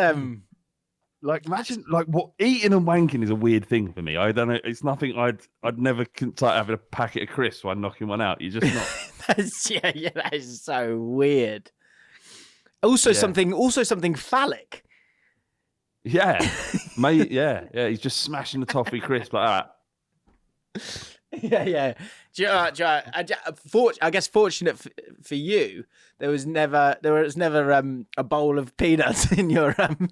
Like, imagine, like, what eating and wanking is a weird thing for me. I don't know. It's nothing I'd never start having a packet of crisps while knocking one out. You're just not. That is so weird. Also, something phallic. Yeah, mate. Yeah. He's just smashing the toffee crisp like that. Yeah. I guess fortunate for you, there was never a bowl of peanuts in your room.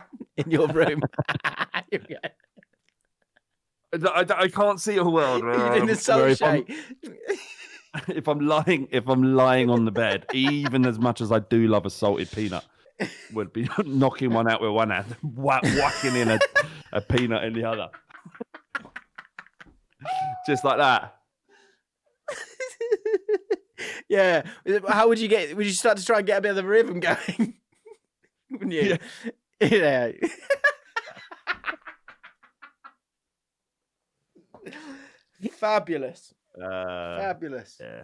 I can't see a world where, in the soul shake. If I'm lying on the bed, even as much as I do love a salted peanut, would be knocking one out with one hand, whacking in a peanut in the other, just like that. Yeah. How would you get? Would you start to try and get a bit of the rhythm going? Wouldn't you? Yeah. Fabulous. Fabulous. Yeah.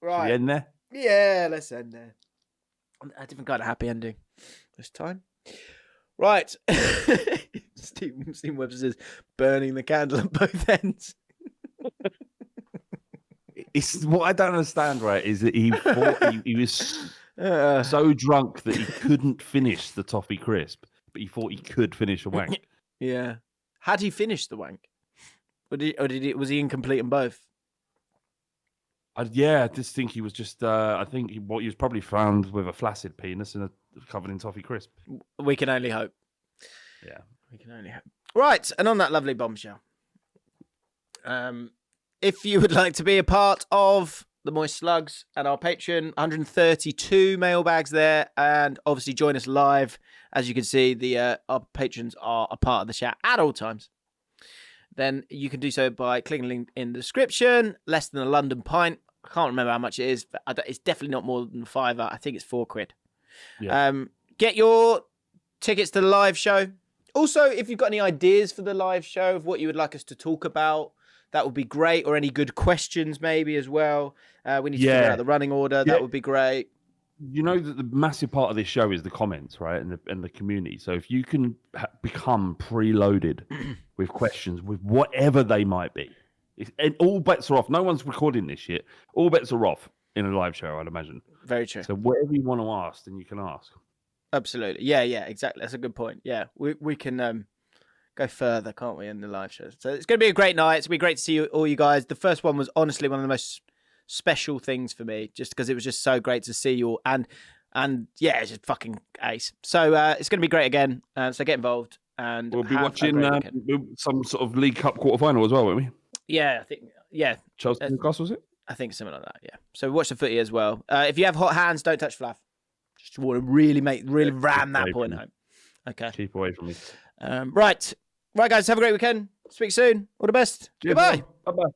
Right. Should we end there? Yeah, let's end there. A different kind of happy ending this time. Right. Stephen Webster says, burning the candle at both ends. It's what I don't understand, right? Is that he thought he was so drunk that he couldn't finish the toffee crisp, but he thought he could finish a wank. Yeah. Had he finished the wank? Or was he incomplete in both? I just think he was just. I think he was probably found with a flaccid penis and covered in toffee crisp. We can only hope. Yeah, we can only hope. Right, and on that lovely bombshell, if you would like to be a part of the Moist Slugs and our Patreon, 132 mailbags there, and obviously join us live. As you can see, our patrons are a part of the chat at all times. Then you can do so by clicking the link in the description. Less than a London pint, I can't remember how much it is, but it's definitely not more than £5. I think it's £4. Yeah. Get your tickets to the live show. Also, if you've got any ideas for the live show of what you would like us to talk about, that would be great. Or any good questions, maybe as well. We need to figure out the running order. That would be great. You know that the massive part of this show is the comments, right, and the community. So if you can become preloaded with questions, with whatever they might be, and all bets are off. No one's recording this shit. All bets are off in a live show, I'd imagine. Very true. So whatever you want to ask, then you can ask. Absolutely. Yeah, exactly. That's a good point. Yeah, we can go further, can't we, in the live show? So it's going to be a great night. It's going to be great to see all you guys. The first one was honestly one of the most special things for me, just because it was just so great to see you all. And yeah, it's just fucking ace. So it's going to be great again. So get involved. And we'll be watching some sort of League Cup quarter-final as well, won't we? Yeah, I think, Chelsea Newcastle, was it? I think something like that, yeah. So watch the footy as well. If you have hot hands, don't touch Flav. Just want to really ram that point home. Okay. Keep away from me. Right, guys, have a great weekend. Speak soon. All the best. Cheers, Goodbye. Bye-bye.